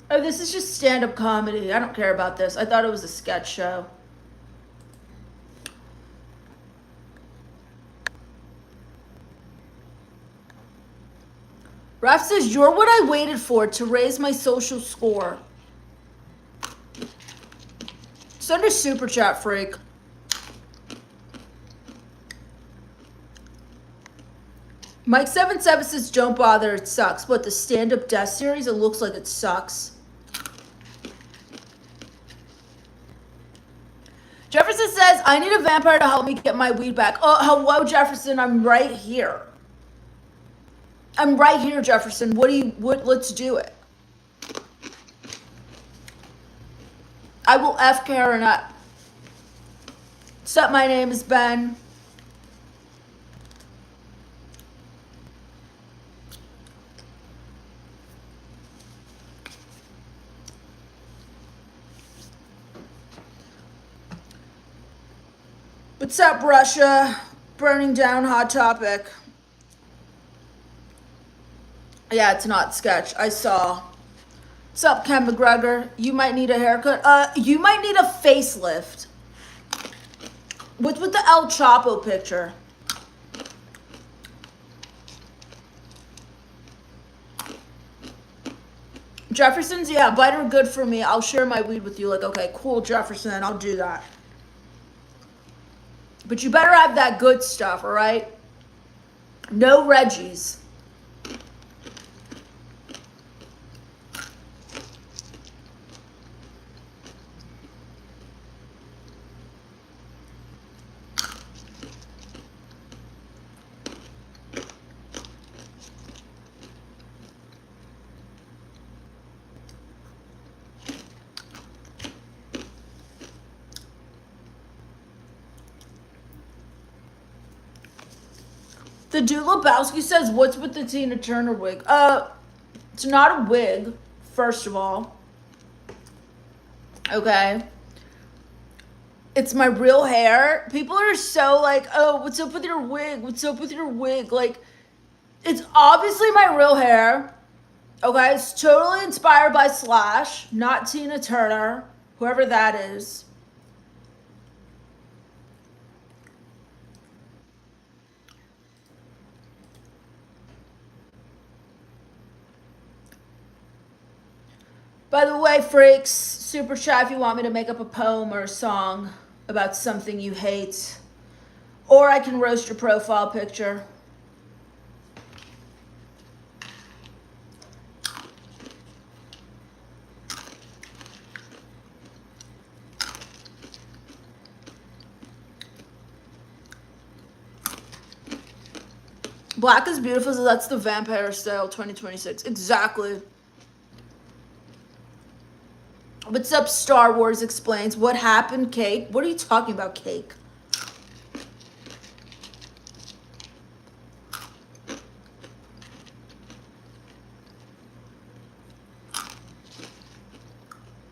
Oh, this is just stand-up comedy. I don't care about this. I thought it was a sketch show. Raph says, you're what I waited for to raise my social score. Send a super chat, freak. Mike77 says, don't bother, it sucks. But the stand-up desk series, it looks like it sucks. Jefferson says, I need a vampire to help me get my weed back. Oh, hello, Jefferson. I'm right here. I'm right here, Jefferson. Let's do it. I will F Karen up. What's up? My name is Ben. What's up, Russia? Burning down Hot Topic. Yeah, it's not sketch. I saw. What's up, Ken McGregor? You might need a haircut. You might need a facelift. What's with the El Chapo picture? Jefferson's, yeah, bite are good for me. I'll share my weed with you. Like, okay, cool, Jefferson. I'll do that. But you better have that good stuff, all right? No Reggie's. The Dude Lebowski says, what's with the Tina Turner wig? It's not a wig, first of all. Okay. It's my real hair. People are so like, oh, what's up with your wig? What's up with your wig? Like, it's obviously my real hair. Okay, it's totally inspired by Slash, not Tina Turner, whoever that is. By the way, freaks, super chat if you want me to make up a poem or a song about something you hate. Or I can roast your profile picture. Black is beautiful, so that's the vampire style 2026. Exactly. What's up, Star Wars explains. What happened, Cake? What are you talking about, Cake?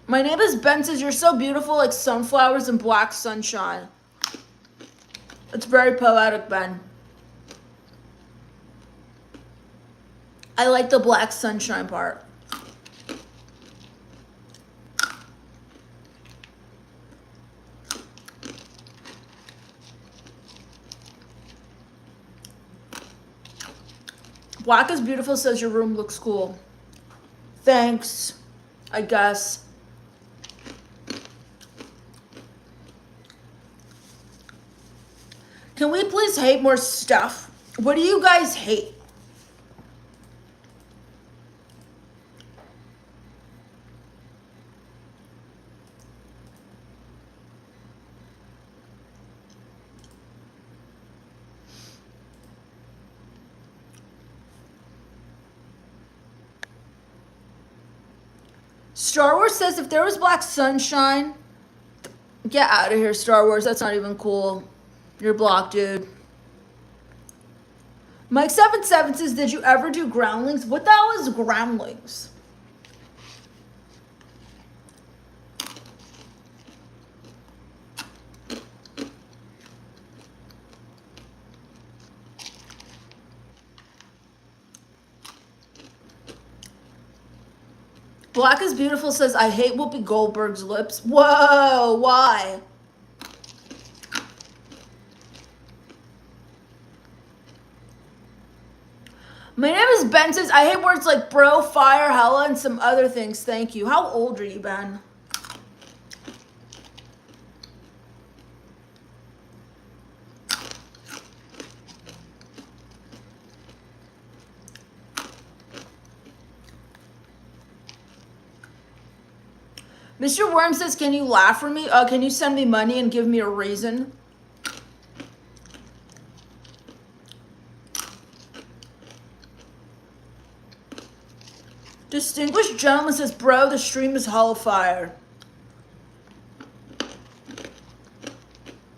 My name is Ben says, you're so beautiful like sunflowers and black sunshine. It's very poetic, Ben. I like the black sunshine part. Black is beautiful says your room looks cool. Thanks, I guess. Can we please hate more stuff? What do you guys hate? Star Wars says if there was black sunshine, get out of here, Star Wars. That's not even cool. You're blocked, dude. Mike77 says, did you ever do groundlings? What the hell is groundlings? Black is Beautiful says, I hate Whoopi Goldberg's lips. Whoa, why? My name is Ben says, I hate words like bro, fire, hella, and some other things. Thank you. How old are you, Ben? Mr. Worm says, can you laugh for me? Can you send me money and give me a reason? Distinguished Gentleman says, bro, the stream is hella fire.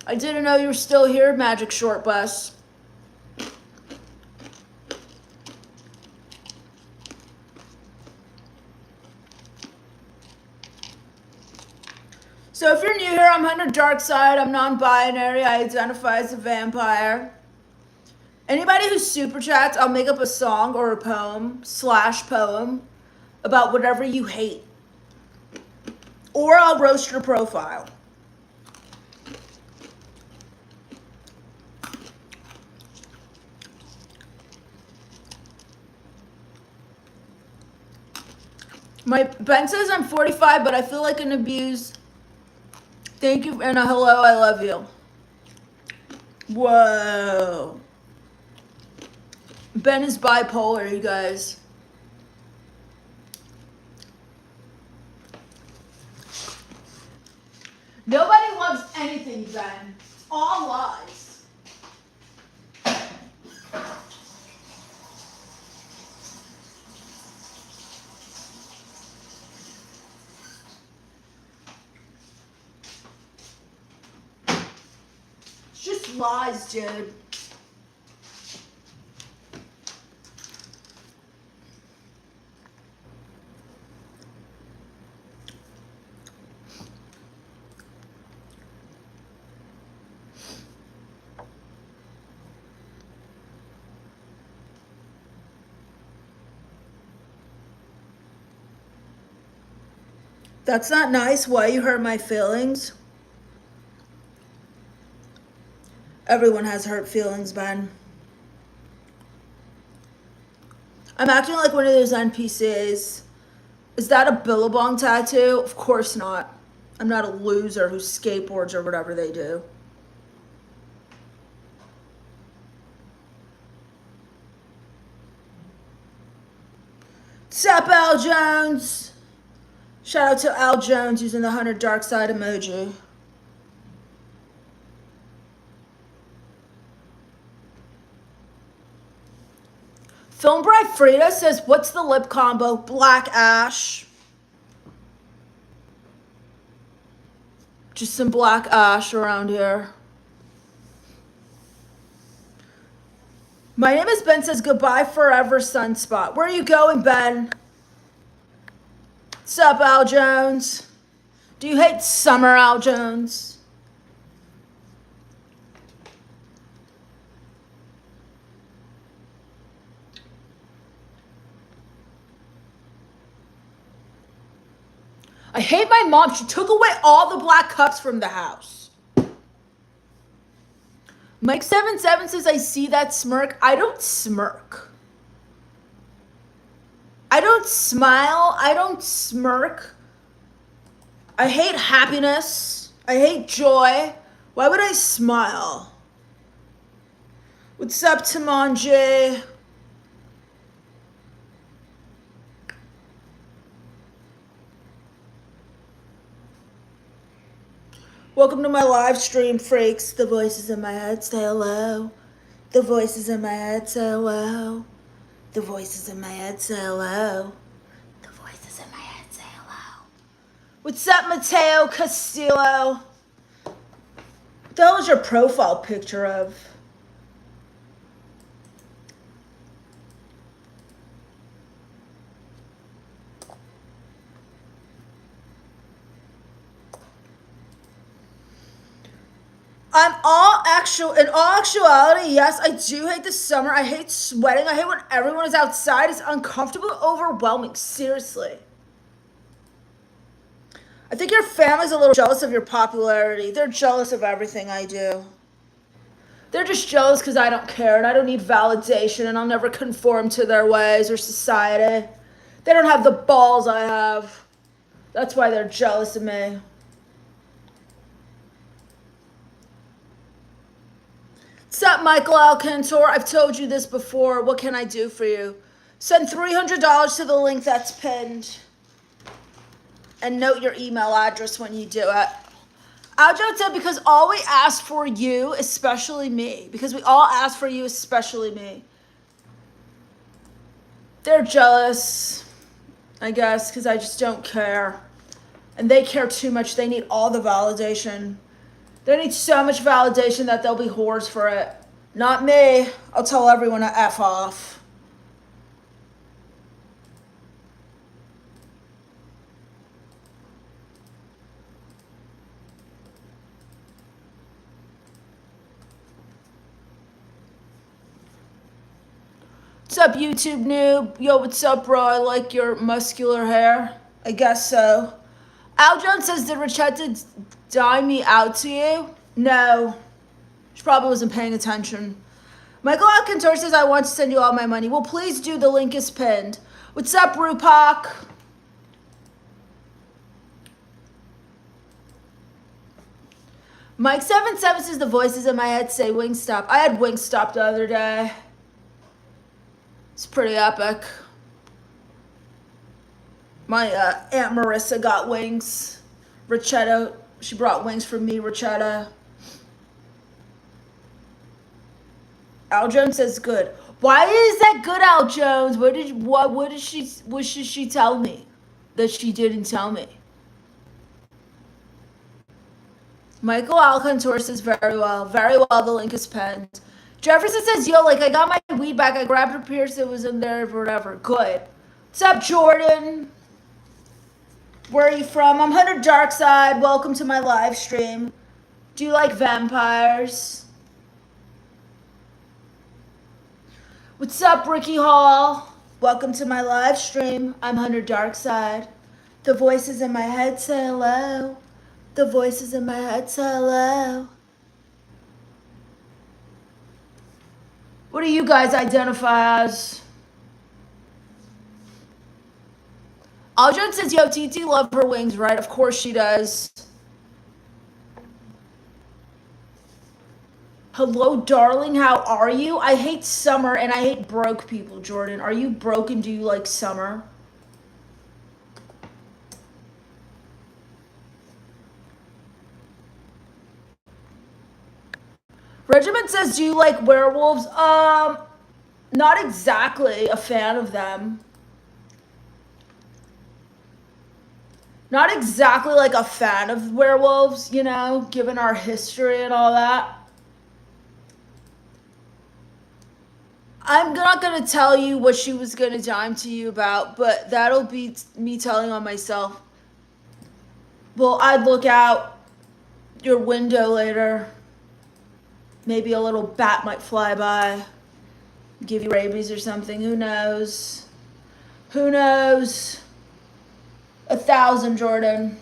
I didn't know you were still here, Magic Short Bus. So if you're new here, I'm Hunter Darkside. I'm non-binary. I identify as a vampire. Anybody who super chats, I'll make up a song or a poem / poem about whatever you hate. Or I'll roast your profile. Ben says I'm 45, but I feel like an abused. Thank you, and a hello, I love you. Whoa. Ben is bipolar, you guys. Nobody loves anything, Ben. It's all lies. It's just lies, dude. That's not nice. Why you hurt my feelings? Everyone has hurt feelings, Ben. I'm acting like one of those NPCs. Is that a Billabong tattoo? Of course not. I'm not a loser who skateboards or whatever they do. Sup, Al Jones? Shout out to Al Jones using the Hunter Darkside emoji. Film Bride Frida says, what's the lip combo? Black ash. Just some black ash around here. My name is Ben says, goodbye forever, Sunspot. Where are you going, Ben? What's up, Al Jones? Do you hate summer, Al Jones? I hate my mom. She took away all the black cups from the house. Mike77 says, I see that smirk. I don't smirk. I don't smile. I don't smirk. I hate happiness. I hate joy. Why would I smile? What's up, Tamanji? Welcome to my live stream, freaks. The voices in my head say hello. The voices in my head say hello. The voices in my head say hello. The voices in my head say hello. What's up, Mateo Castillo? What the hell is your profile picture of? In all actuality, yes, I do hate the summer. I hate sweating. I hate when everyone is outside. It's uncomfortable, overwhelming. Seriously. I think your family's a little jealous of your popularity. They're jealous of everything I do. They're just jealous because I don't care and I don't need validation and I'll never conform to their ways or society. They don't have the balls I have. That's why they're jealous of me. What's up, Michael Alcantor? I've told you this before. What can I do for you? Send $300 to the link that's pinned. And note your email address when you do it. Aljo said, because all we ask for you, especially me. Because we all ask for you, especially me. They're jealous, I guess, because I just don't care. And they care too much. They need all the validation. They need so much validation that they'll be whores for it. Not me. I'll tell everyone to F off. What's up, YouTube noob? Yo, what's up, bro? I like your muscular hair. I guess so. Al Jones says, did Rachetta dime me out to you? No. She probably wasn't paying attention. Michael Alcantor says, I want to send you all my money. Well, please do. The link is pinned. What's up, Rupak? Mike77 says, the voices in my head say Wingstop. I had Wingstop the other day. It's pretty epic. My Aunt Marissa got wings. Rachetta, she brought wings for me, Rachetta. Al Jones says good. Why is that good, Al Jones? What did she tell me that she didn't tell me? Michael Alcantor says very well. Very well, the link is pinned. Jefferson says, yo, like I got my weed back. I grabbed a pierce that was in there or whatever. Good. What's up, Jordan? Where are you from? I'm Hunter Darkside. Welcome to my live stream. Do you like vampires? What's up, Ricky Hall? Welcome to my live stream. I'm Hunter Darkside. The voices in my head say hello. The voices in my head say hello. What do you guys identify as? Aldrin says, yo, TT love her wings, right? Of course she does. Hello, darling. How are you? I hate summer and I hate broke people, Jordan. Are you broke and do you like summer? Regiment says, do you like werewolves? Not exactly a fan of them. Not exactly like a fan of werewolves, you know, given our history and all that. I'm not going to tell you what she was going to dime to you about, but that'll be me telling on myself. Well, I'd look out your window later. Maybe a little bat might fly by, give you rabies or something. Who knows? Who knows? 1,000, Jordan.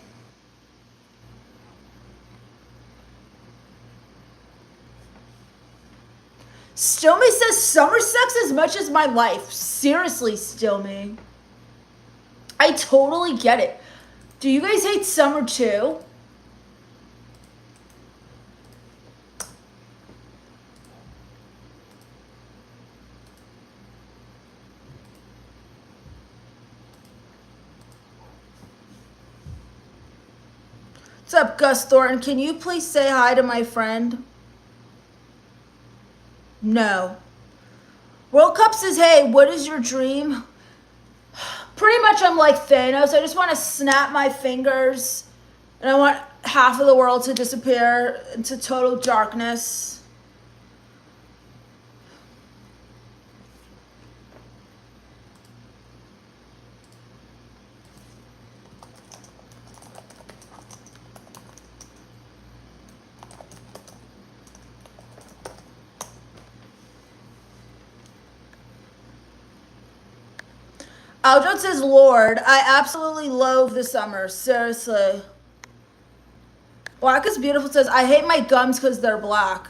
Stillme says summer sucks as much as my life. Seriously, Stillme. I totally get it. Do you guys hate summer too? What's up, Gus Thornton? Can you please say hi to my friend? No. World Cup says, hey, what is your dream? Pretty much I'm like Thanos. I just want to snap my fingers and I want half of the world to disappear into total darkness. Aljon says, Lord, I absolutely loathe the summer. Seriously. Black is Beautiful says, I hate my gums because they're black.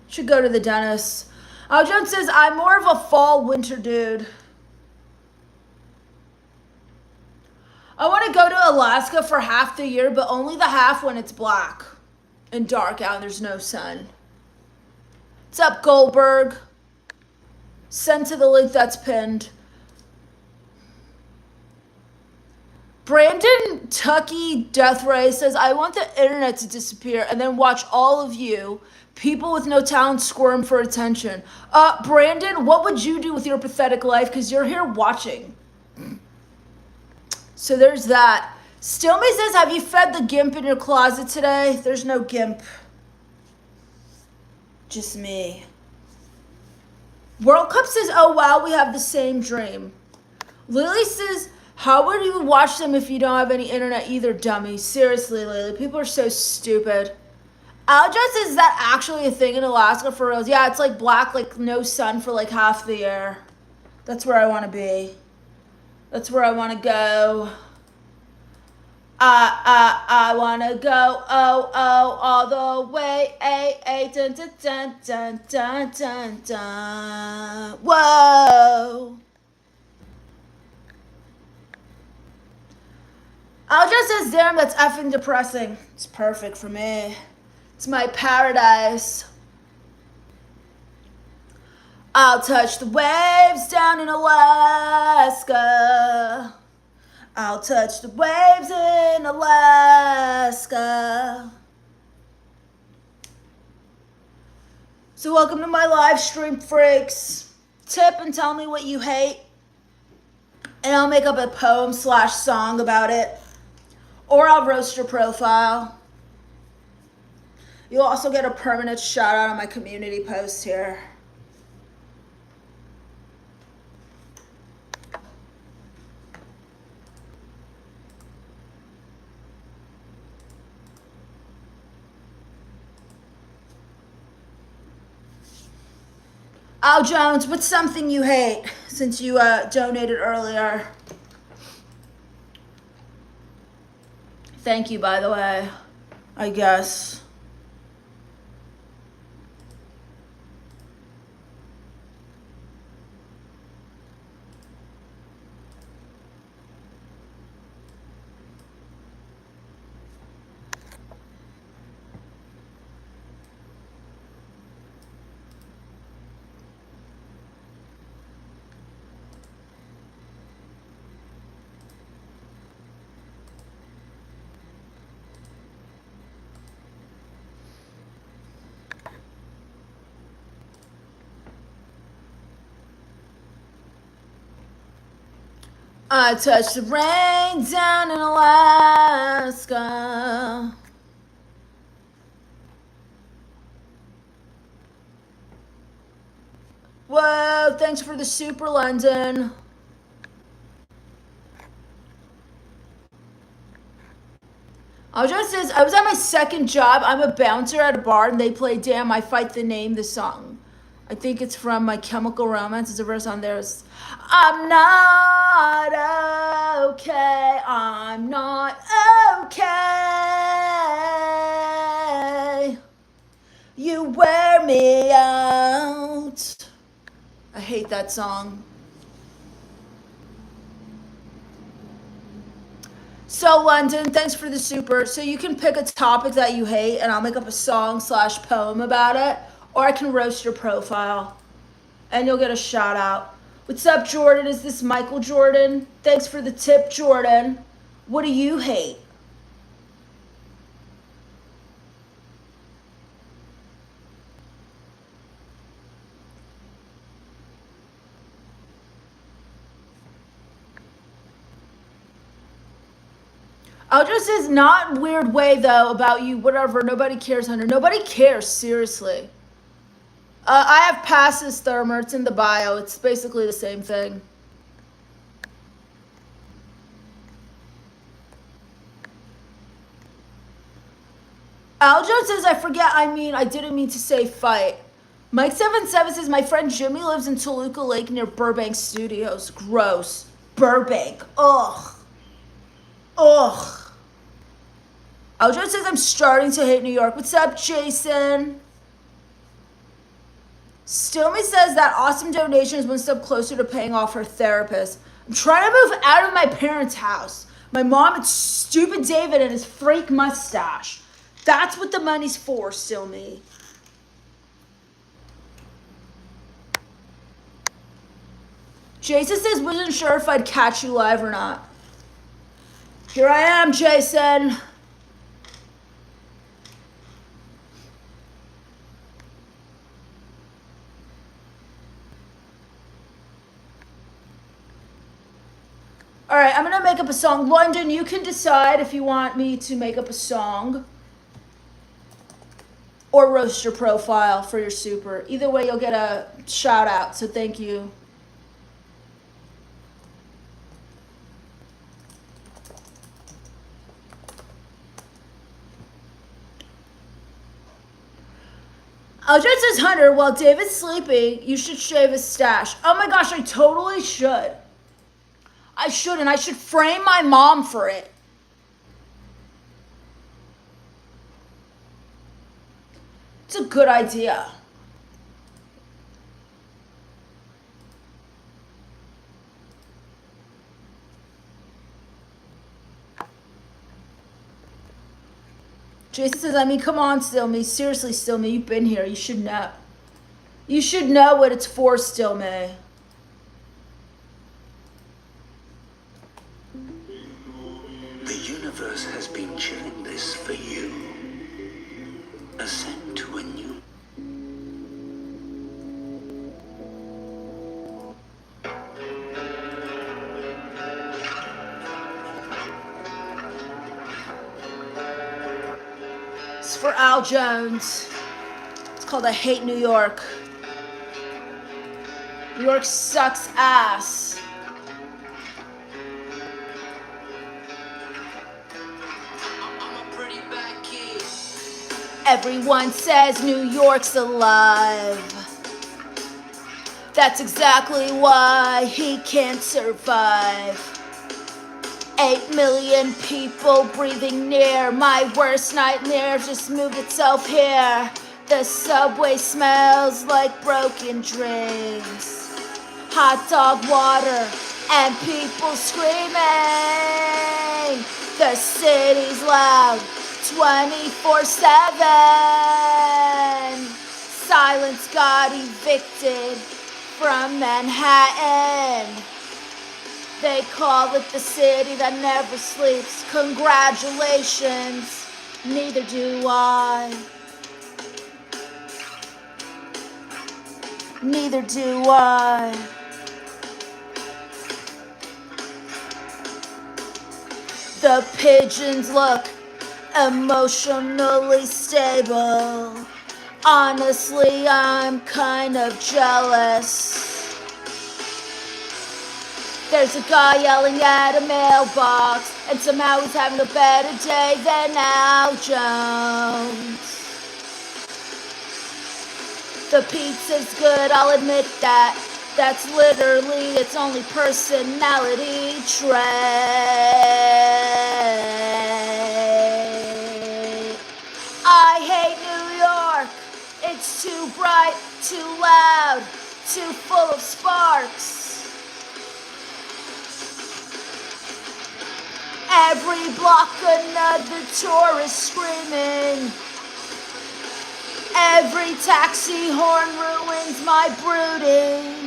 Should go to the dentist. Aljon says, I'm more of a fall winter dude. I want to go to Alaska for half the year, but only the half when it's black and dark out and there's no sun. What's up, Goldberg? Send to the link that's pinned. Brandon Tucky Death Ray says, I want the internet to disappear and then watch all of you, people with no talent, squirm for attention. Brandon, what would you do with your pathetic life? Because you're here watching. So there's that. Stillme says, have you fed the gimp in your closet today? There's no gimp. Just me. World Cup says, oh wow, we have the same dream. Lily says, how would you watch them if you don't have any internet either, dummy? Seriously, Lily, people are so stupid. Aljon says, is that actually a thing in Alaska for reals? Yeah, it's like black, like no sun for like half the year. That's where I want to be. That's where I want to go. I want to go, all the way, dun, dun, dun, dun, dun, dun, dun. Whoa. Aljon says, damn, that's effing depressing. It's perfect for me. It's my paradise. I'll touch the waves down in Alaska. I'll touch the waves in Alaska. So welcome to my live stream, freaks. Tip and tell me what you hate. And I'll make up a poem/song about it. Or I'll roast your profile. You'll also get a permanent shout out on my community post here. Al Jones, what's something you hate since you donated earlier? Thank you, by the way, I guess. I touched the rain down in Alaska. Whoa, thanks for the super, London. Aljon says, I was at my second job. I'm a bouncer at a bar and they play Damn I Fight the Name, the song. I think it's from My Chemical Romance. There's a verse on there. I'm not okay. I'm not okay. You wear me out. I hate that song. So London, thanks for the super. So you can pick a topic that you hate and I'll make up a song/poem about it. Or I can roast your profile and you'll get a shout out. What's up, Jordan? Is this Michael Jordan? Thanks for the tip, Jordan. What do you hate? Aljo says, not weird way though about you, whatever. Nobody cares, Hunter. Nobody cares, seriously. I have passes, Thermer. It's in the bio. It's basically the same thing. Aljo says, I didn't mean to say fight. Mike77 says, my friend Jimmy lives in Toluca Lake near Burbank Studios. Gross. Burbank. Ugh. Ugh. Aljo says, I'm starting to hate New York. What's up, Jason? Stillme says that awesome donation is one step closer to paying off her therapist. I'm trying to move out of my parents' house. My mom and stupid David and his freak mustache. That's what the money's for, Stillme. Jason says, wasn't sure if I'd catch you live or not. Here I am, Jason. All right, I'm going to make up a song. London, you can decide if you want me to make up a song or roast your profile for your super. Either way, you'll get a shout out, so thank you. Aldred says, Hunter, while David's sleeping, you should shave his stash. Oh my gosh, I totally should. I should, and I should frame my mom for it. It's a good idea. Jason says, come on, Stillme. Seriously, Stillme, you've been here. You should know. You should know what it's for, Stillme. The universe has been chilling this for you. Ascend to a new... It's for Al Jones. It's called I Hate New York. New York sucks ass. Everyone says New York's alive. That's exactly why he can't survive. 8 million people breathing near. My worst nightmare just moved itself here. The subway smells like broken dreams. Hot dog water and people screaming. The city's loud 24/7. Silence got evicted from Manhattan. They call it the city that never sleeps. Congratulations, neither do I. Neither do I. The pigeons look emotionally stable. Honestly, I'm kind of jealous. There's a guy yelling at a mailbox, and somehow he's having a better day than Al Jones. The pizza's good, I'll admit that. That's literally its only personality trait. I hate New York. It's too bright, too loud, too full of sparks. Every block another tourist screaming. Every taxi horn ruins my brooding.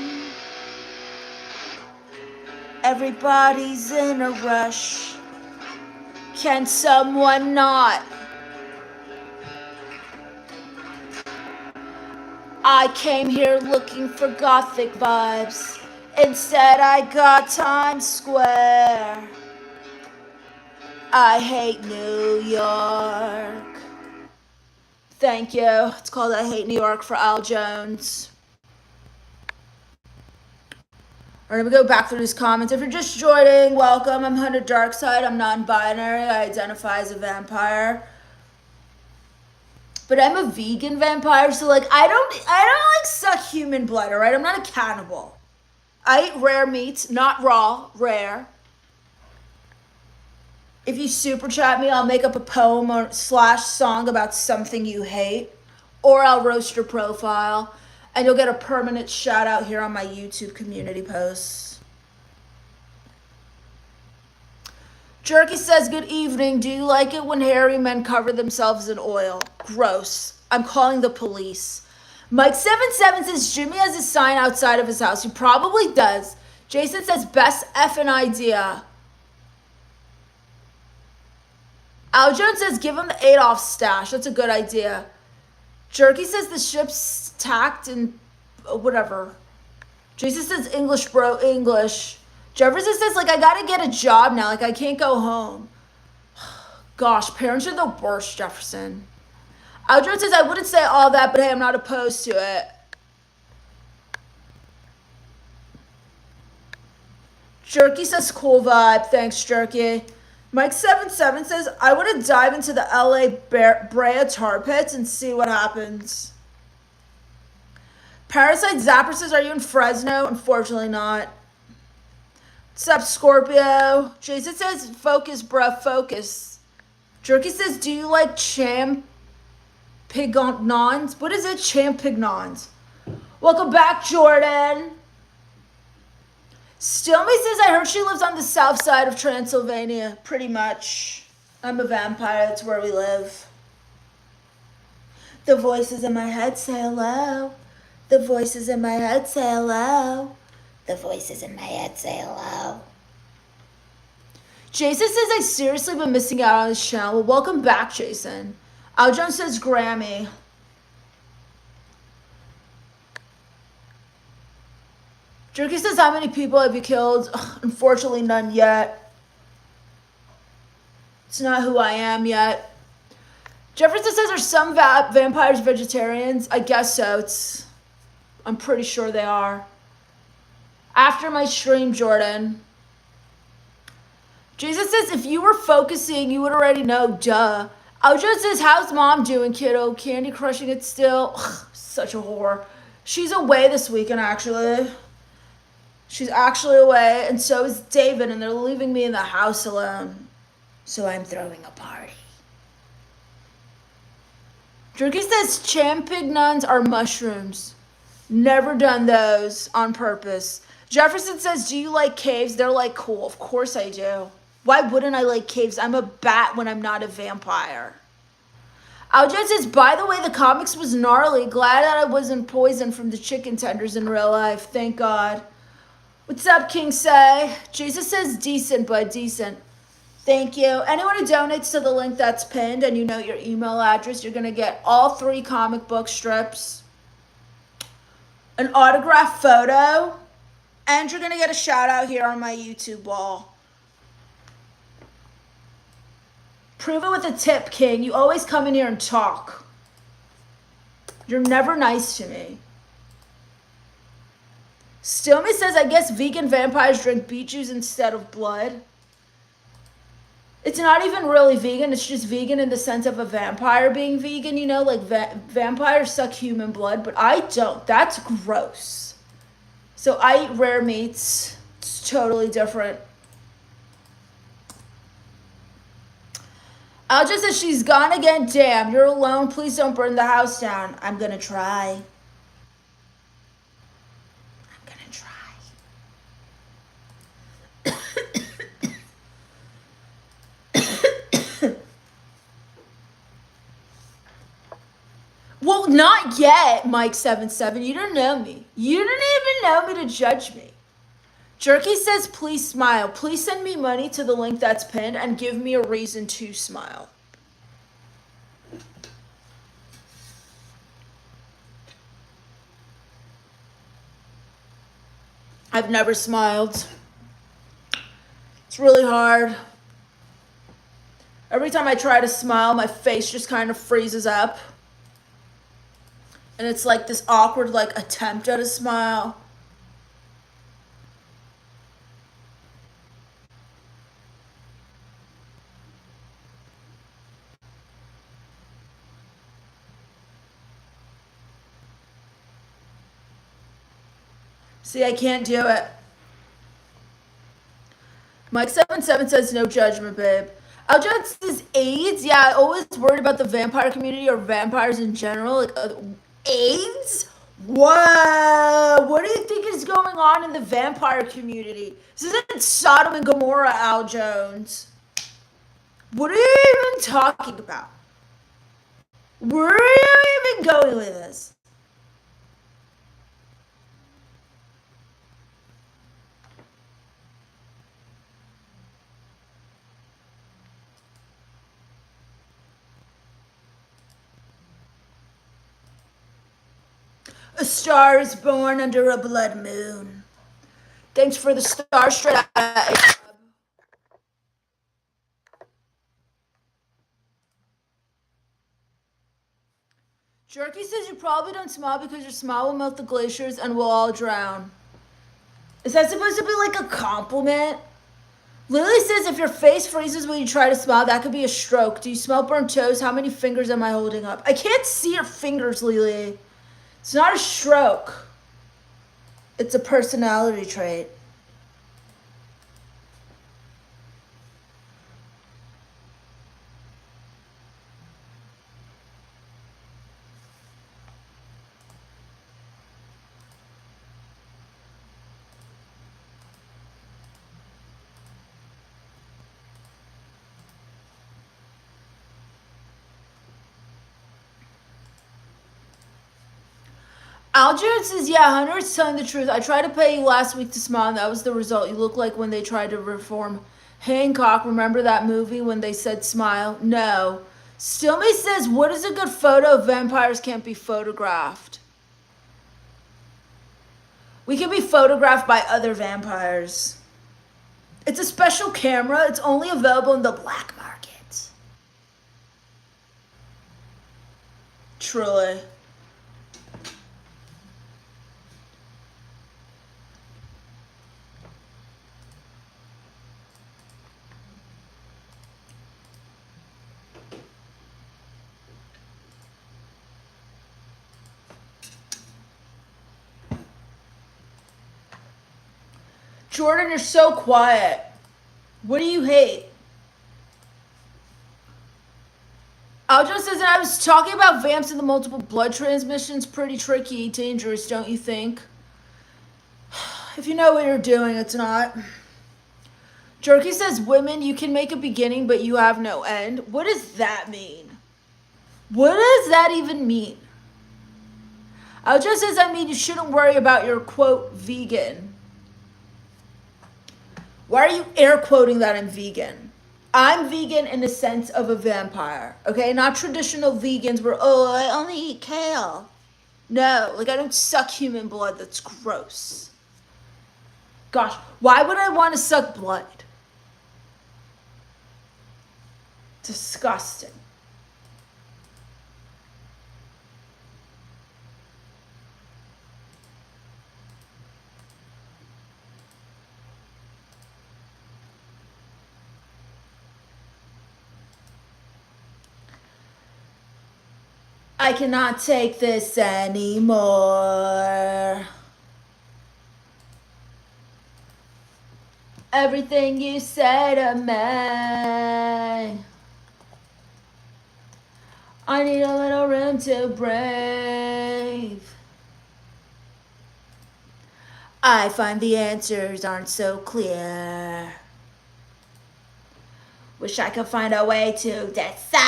Everybody's in a rush. Can someone not? I came here looking for gothic vibes. Instead I got Times Square. I hate New York. Thank you. It's called I Hate New York for Al Jones. All right, I'm gonna go back through these comments. If you're just joining, welcome. I'm Hunter Darkside. I'm non-binary. I identify as a vampire. But I'm a vegan vampire, so like I don't like suck human blood, all right? I'm not a cannibal. I eat rare meats, not raw, rare. If you super chat me, I'll make up a poem or / song about something you hate, or I'll roast your profile, and you'll get a permanent shout out here on my YouTube community posts. Jerky says, good evening. Do you like it when hairy men cover themselves in oil? Gross. I'm calling the police. Mike77 says, Jimmy has a sign outside of his house. He probably does. Jason says, best effing idea. Al Jones says, give him the Adolf stash. That's a good idea. Jerky says, the ship's tacked and whatever. Jason says, English, bro, English. Jefferson says, like, I gotta get a job now. Like, I can't go home. Gosh, parents are the worst, Jefferson. Al Jones says, I wouldn't say all that, but hey, I'm not opposed to it. Jerky says, cool vibe. Thanks, Jerky. Mike77 says, I want to dive into the LA Brea tar pits and see what happens. Parasite Zapper says, are you in Fresno? Unfortunately not. What's up, Scorpio? Jason says, focus, bruh, focus. Jerky says, do you like champignons? What is it? Champignons. Welcome back, Jordan. Stillme says, I heard she lives on the south side of Transylvania. Pretty much. I'm a vampire. That's where we live. The voices in my head say hello. The voices in my head say hello. The voices in my head say hello. Jason says, I seriously been missing out on this channel. Well, welcome back, Jason. Al Jones says, Grammy. Jerky says, how many people have you killed? Ugh, unfortunately, none yet. It's not who I am yet. Jefferson says, are some vampires vegetarians? I guess so. I'm pretty sure they are. After my stream, Jordan. Jesus says, if you were focusing, you would already know, duh. Ojo says, how's mom doing, kiddo? Candy crushing it still? Ugh, such a whore. She's away this weekend, actually. She's actually away, and so is David, and they're leaving me in the house alone. So I'm throwing a party. Jerky says, champignons are mushrooms. Never done those on purpose. Jefferson says, do you like caves? They're like, cool. Of course I do. Why wouldn't I like caves? I'm a bat when I'm not a vampire. Aljo says, by the way, the comics was gnarly. Glad that I wasn't poisoned from the chicken tenders in real life. Thank God. What's up, King Say? Jesus says, decent, bud, decent. Thank you. Anyone who donates to the link that's pinned and you know your email address, you're going to get all 3 comic book strips, an autographed photo, and you're going to get a shout out here on my YouTube wall. Prove it with a tip, King. You always come in here and talk. You're never nice to me. Stillme says, I guess vegan vampires drink beet juice instead of blood. It's not even really vegan. It's just vegan in the sense of a vampire being vegan, you know? Like vampires suck human blood, but I don't. That's gross. So I eat rare meats. It's totally different. Alja says, she's gone again. Damn, you're alone. Please don't burn the house down. I'm going to try. Well, not yet, Mike77. You don't know me. You don't even know me to judge me. Jerky says, please smile. Please send me money to the link that's pinned and give me a reason to smile. I've never smiled. It's really hard. Every time I try to smile, my face just kind of freezes up. And it's like this awkward, like, attempt at a smile. See, I can't do it. Mike77 says no judgment, babe. Aljon says AIDS. Yeah, I always worried about the vampire community or vampires in general. Like AIDS? Whoa! What do you think is going on in the vampire community? This isn't Sodom and Gomorrah, Al Jones. What are you even talking about? Where are you even going with this? A star is born under a blood moon. Thanks for the star straight out. Jerky says you probably don't smile because your smile will melt the glaciers and we'll all drown. Is that supposed to be like a compliment? Lily says if your face freezes when you try to smile, that could be a stroke. Do you smell burnt toast? How many fingers am I holding up? I can't see your fingers, Lily. It's not a stroke. It's a personality trait. Algernon says, yeah, Hunter is telling the truth. I tried to pay you last week to smile, and that was the result. You look like when they tried to reform Hancock. Remember that movie when they said smile? No. Stillme says, what is a good photo if vampires can't be photographed? We can be photographed by other vampires. It's a special camera. It's only available in the black market. Truly. Jordan, you're so quiet. What do you hate? Aljo says that I was talking about vamps and the multiple blood transmissions. Pretty tricky, dangerous, don't you think? If you know what you're doing, it's not. Jerky says, women, you can make a beginning, but you have no end. What does that mean? What does that even mean? Aljo says, I mean, you shouldn't worry about your, quote, vegan. Why are you air quoting that I'm vegan? I'm vegan in the sense of a vampire, okay? Not traditional vegans where, oh, I only eat kale. No, like I don't suck human blood. That's gross. Gosh, why would I want to suck blood? Disgusting. I cannot take this anymore. Everything you say to me, I need a little room to breathe. I find the answers aren't so clear. Wish I could find a way to disappear.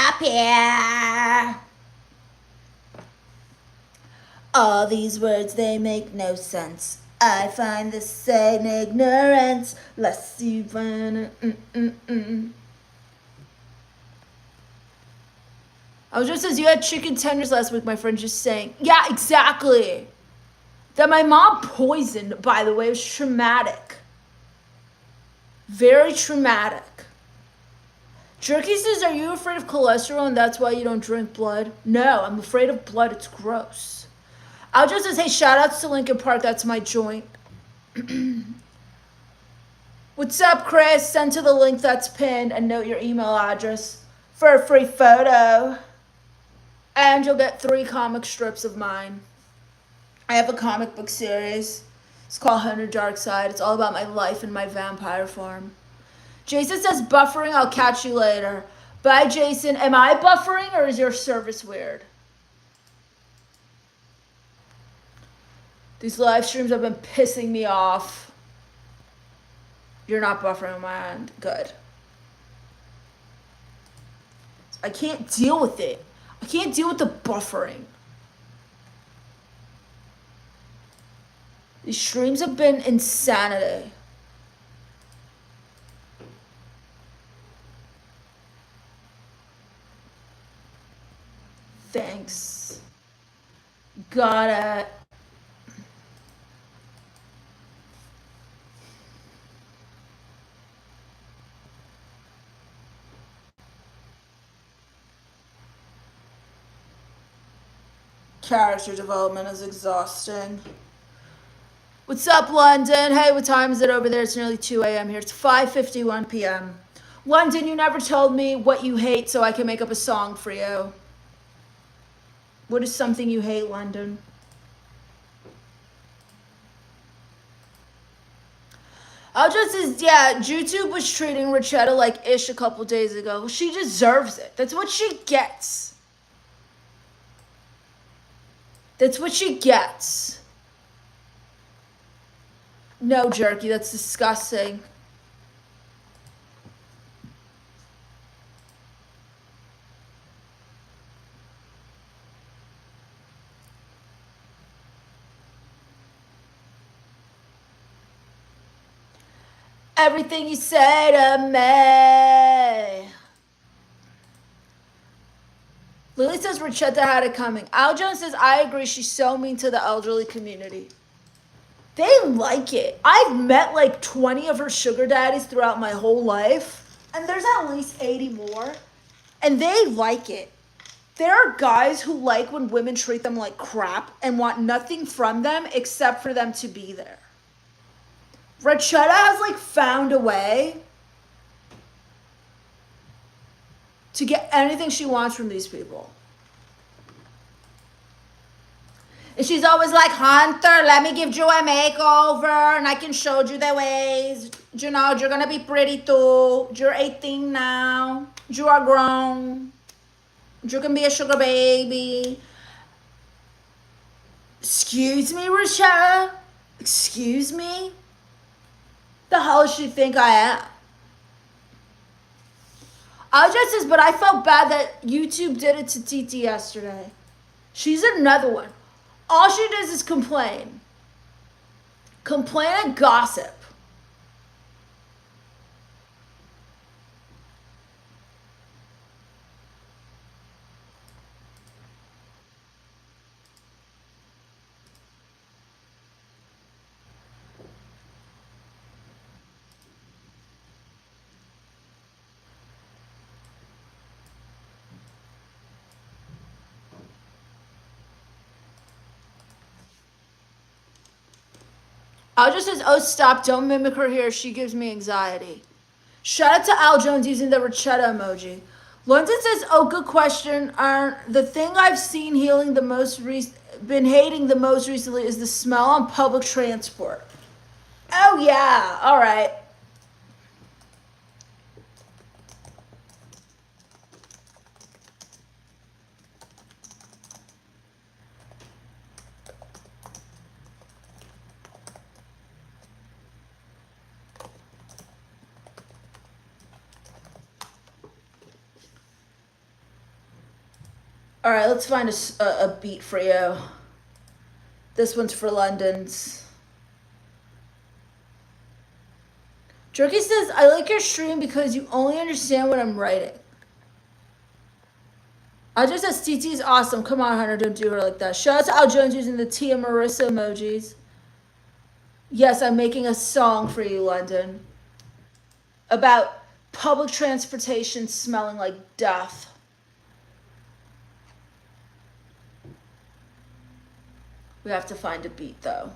All these words, they make no sense. I find the same ignorance less even. I was just as you had chicken tenders last week, my friend just saying. Yeah, exactly. That my mom poisoned, by the way, was traumatic. Very traumatic. Jerky says, are you afraid of cholesterol and that's why you don't drink blood? No, I'm afraid of blood. It's gross. Aljo says, hey, shout outs to Lincoln Park. That's my joint. What's up, Chris? Send to the link that's pinned and note your email address for a free photo. And you'll get 3 comic strips of mine. I have a comic book series. It's called Hunter Dark Side. It's all about my life in my vampire farm. Jason says, buffering, I'll catch you later. Bye, Jason. Am I buffering or is your service weird? These live streams have been pissing me off. You're not buffering on my end. Good. I can't deal with it. I can't deal with the buffering. These streams have been insanity. Thanks. Got it. Character development is exhausting. What's up, London? Hey, what time is it over there? It's nearly 2 a.m. here. It's 5:51 p.m. London, you never told me what you hate, so I can make up a song for you. What is something you hate, London? Aljo says, yeah, YouTube was treating Rachetta like ish a couple days ago. Well, she deserves it. That's what she gets. That's what she gets. No, Jerky, that's disgusting. Everything you say to me. Lily says Rachetta had it coming. Al Jones says, I agree, she's so mean to the elderly community. They like it. I've met like 20 of her sugar daddies throughout my whole life. And there's at least 80 more. And they like it. There are guys who like when women treat them like crap and want nothing from them except for them to be there. Rachetta has like found a way to get anything she wants from these people. And she's always like, Hunter, let me give you a makeover and I can show you the ways. You know, you're going to be pretty too. You're 18 now. You are grown. You can be a sugar baby. Excuse me, Rachetta? Excuse me? The hell does she think I am? Aljo says, but I felt bad that YouTube did it to TT yesterday. She's another one. All she does is complain. Complain and gossip. Aljo says, oh, stop. Don't mimic her here. She gives me anxiety. Shout out to Al Jones using the Rachetta emoji. London says, oh, good question. The thing I've seen healing the most, been hating the most recently is the smell on public transport. Oh, yeah. All right. All right, let's find a beat for you. This one's for London's. Jerky says, I like your stream because you only understand what I'm writing. I just says, TT is awesome. Come on, Hunter, don't do her like that. Shout out to Al Jones using the Tia Marissa emojis. Yes, I'm making a song for you, London. About Public transportation smelling like death. We have to find a beat though.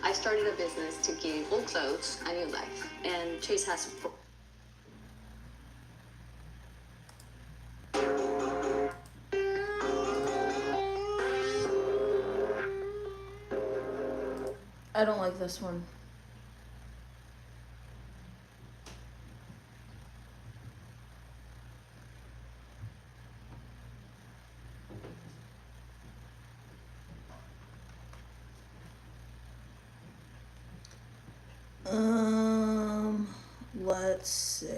I started a business to give old clothes a new life, and Chase has. I don't like this one. Let's see.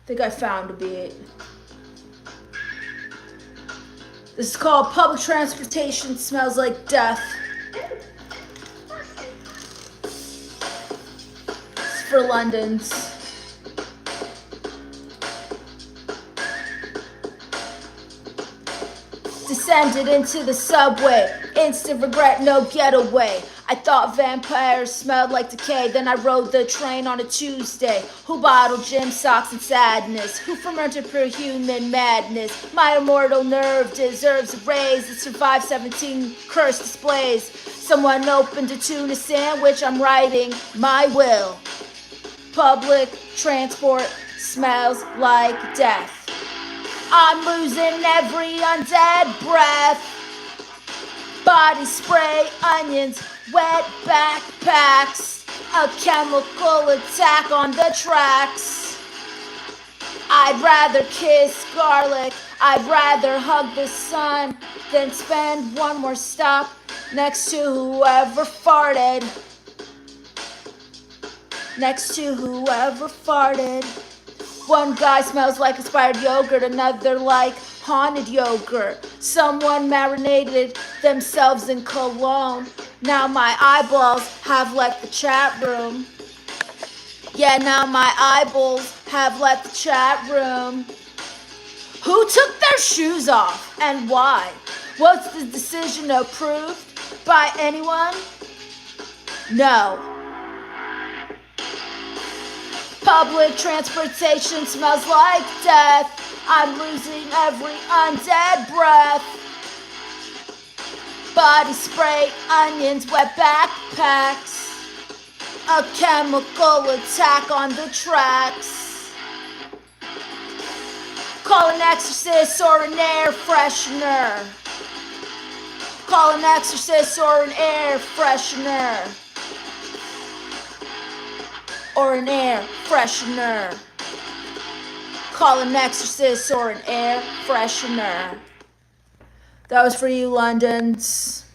I think I found a beat. This is called Public Transportation Smells Like Death. It's for London's. Descended into the subway. Instant regret, no getaway. I thought vampires smelled like decay. Then I rode the train on a Tuesday. Who bottled gym socks and sadness? Who fermented pure human madness? My immortal nerve deserves a raise. It survived 17 cursed displays. Someone opened a tuna sandwich. I'm writing my will. Public transport smells like death. I'm losing every undead breath. Body spray, onions, wet backpacks. A chemical attack on the tracks. I'd rather kiss garlic. I'd rather hug the sun than spend one more stop next to whoever farted. Next to whoever farted. One guy smells like expired yogurt, another like haunted yogurt. Someone marinated themselves in cologne. Now my eyeballs have left the chat room. Yeah, now my eyeballs have left the chat room. Who took their shoes off and why? Was the decision approved by anyone? No. Public transportation smells like death. I'm losing every undead breath. Body spray, onions, wet backpacks. A chemical attack on the tracks. Call an exorcist or an air freshener. Call an exorcist or an air freshener. Or an air freshener. Call an exorcist or an air freshener. That was for you, Londons.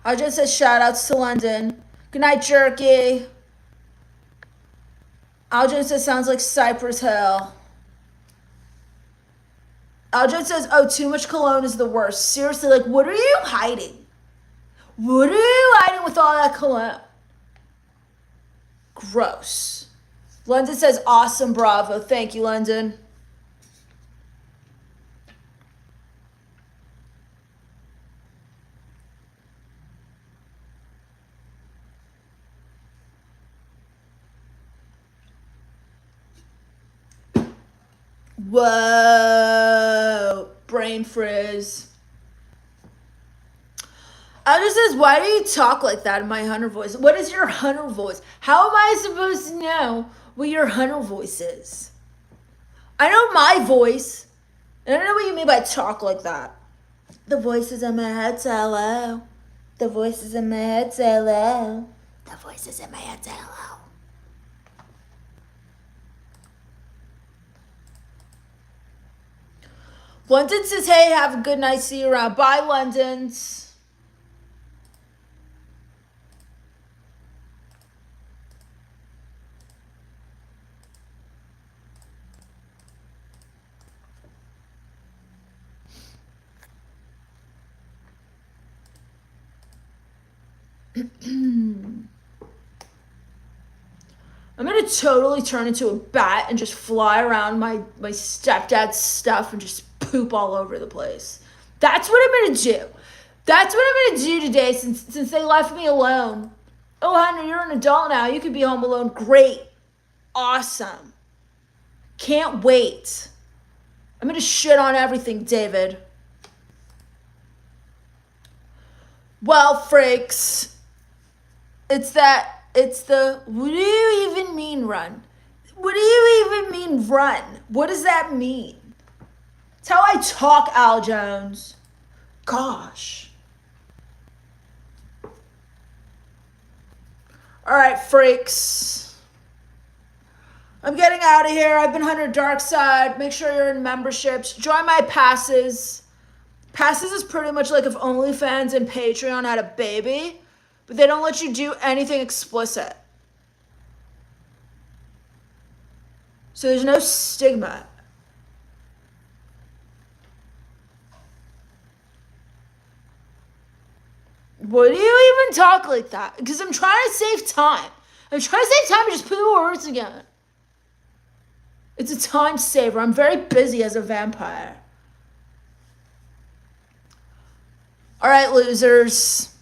I just said shout outs to London. Good night, Jerky. Algin says sounds like Cypress Hill. Algin says, oh, too much cologne is the worst. Seriously, like, what are you hiding? What are you hiding with all that cologne? Gross. London says, awesome, bravo. Thank you, London. Whoa. Brain frizz. Alger says, why do you talk like that in my Hunter voice? What is your Hunter voice? How am I supposed to know what your Hunter voice is? I know my voice. I don't know what you mean by talk like that. The voices in my head say hello. The voices in my head say hello. The voices in my head say hello. London says, hey, have a good night. See you around. Bye, Londons. I'm gonna totally turn into a bat and just fly around my stepdad's stuff and just poop all over the place. That's what I'm gonna do. That's what I'm gonna do today since they left me alone. Oh, Henry, you're an adult now. You could be home alone. Great. Awesome. Can't wait. I'm gonna shit on everything, David. Well, freaks. It's the, what do you even mean run? What do you even mean run? What does that mean? It's how I talk, Al Jones. Gosh. All right, freaks. I'm getting out of here. I've been Hunter Darkside. Make sure you're in memberships. Join my passes. Passes is pretty much like if OnlyFans and Patreon had a baby, but they don't let you do anything explicit. So there's no stigma. What do you even talk like that? Because I'm trying to save time. I'm trying to save time and just put the words together. It's a time saver. I'm very busy as a vampire. All right, losers.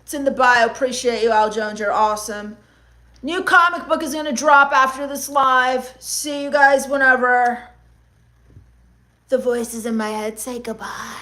It's in the bio. Appreciate you, Al Jones. You're awesome. New comic book is going to drop after this live. See you guys whenever. The voices in my head say goodbye.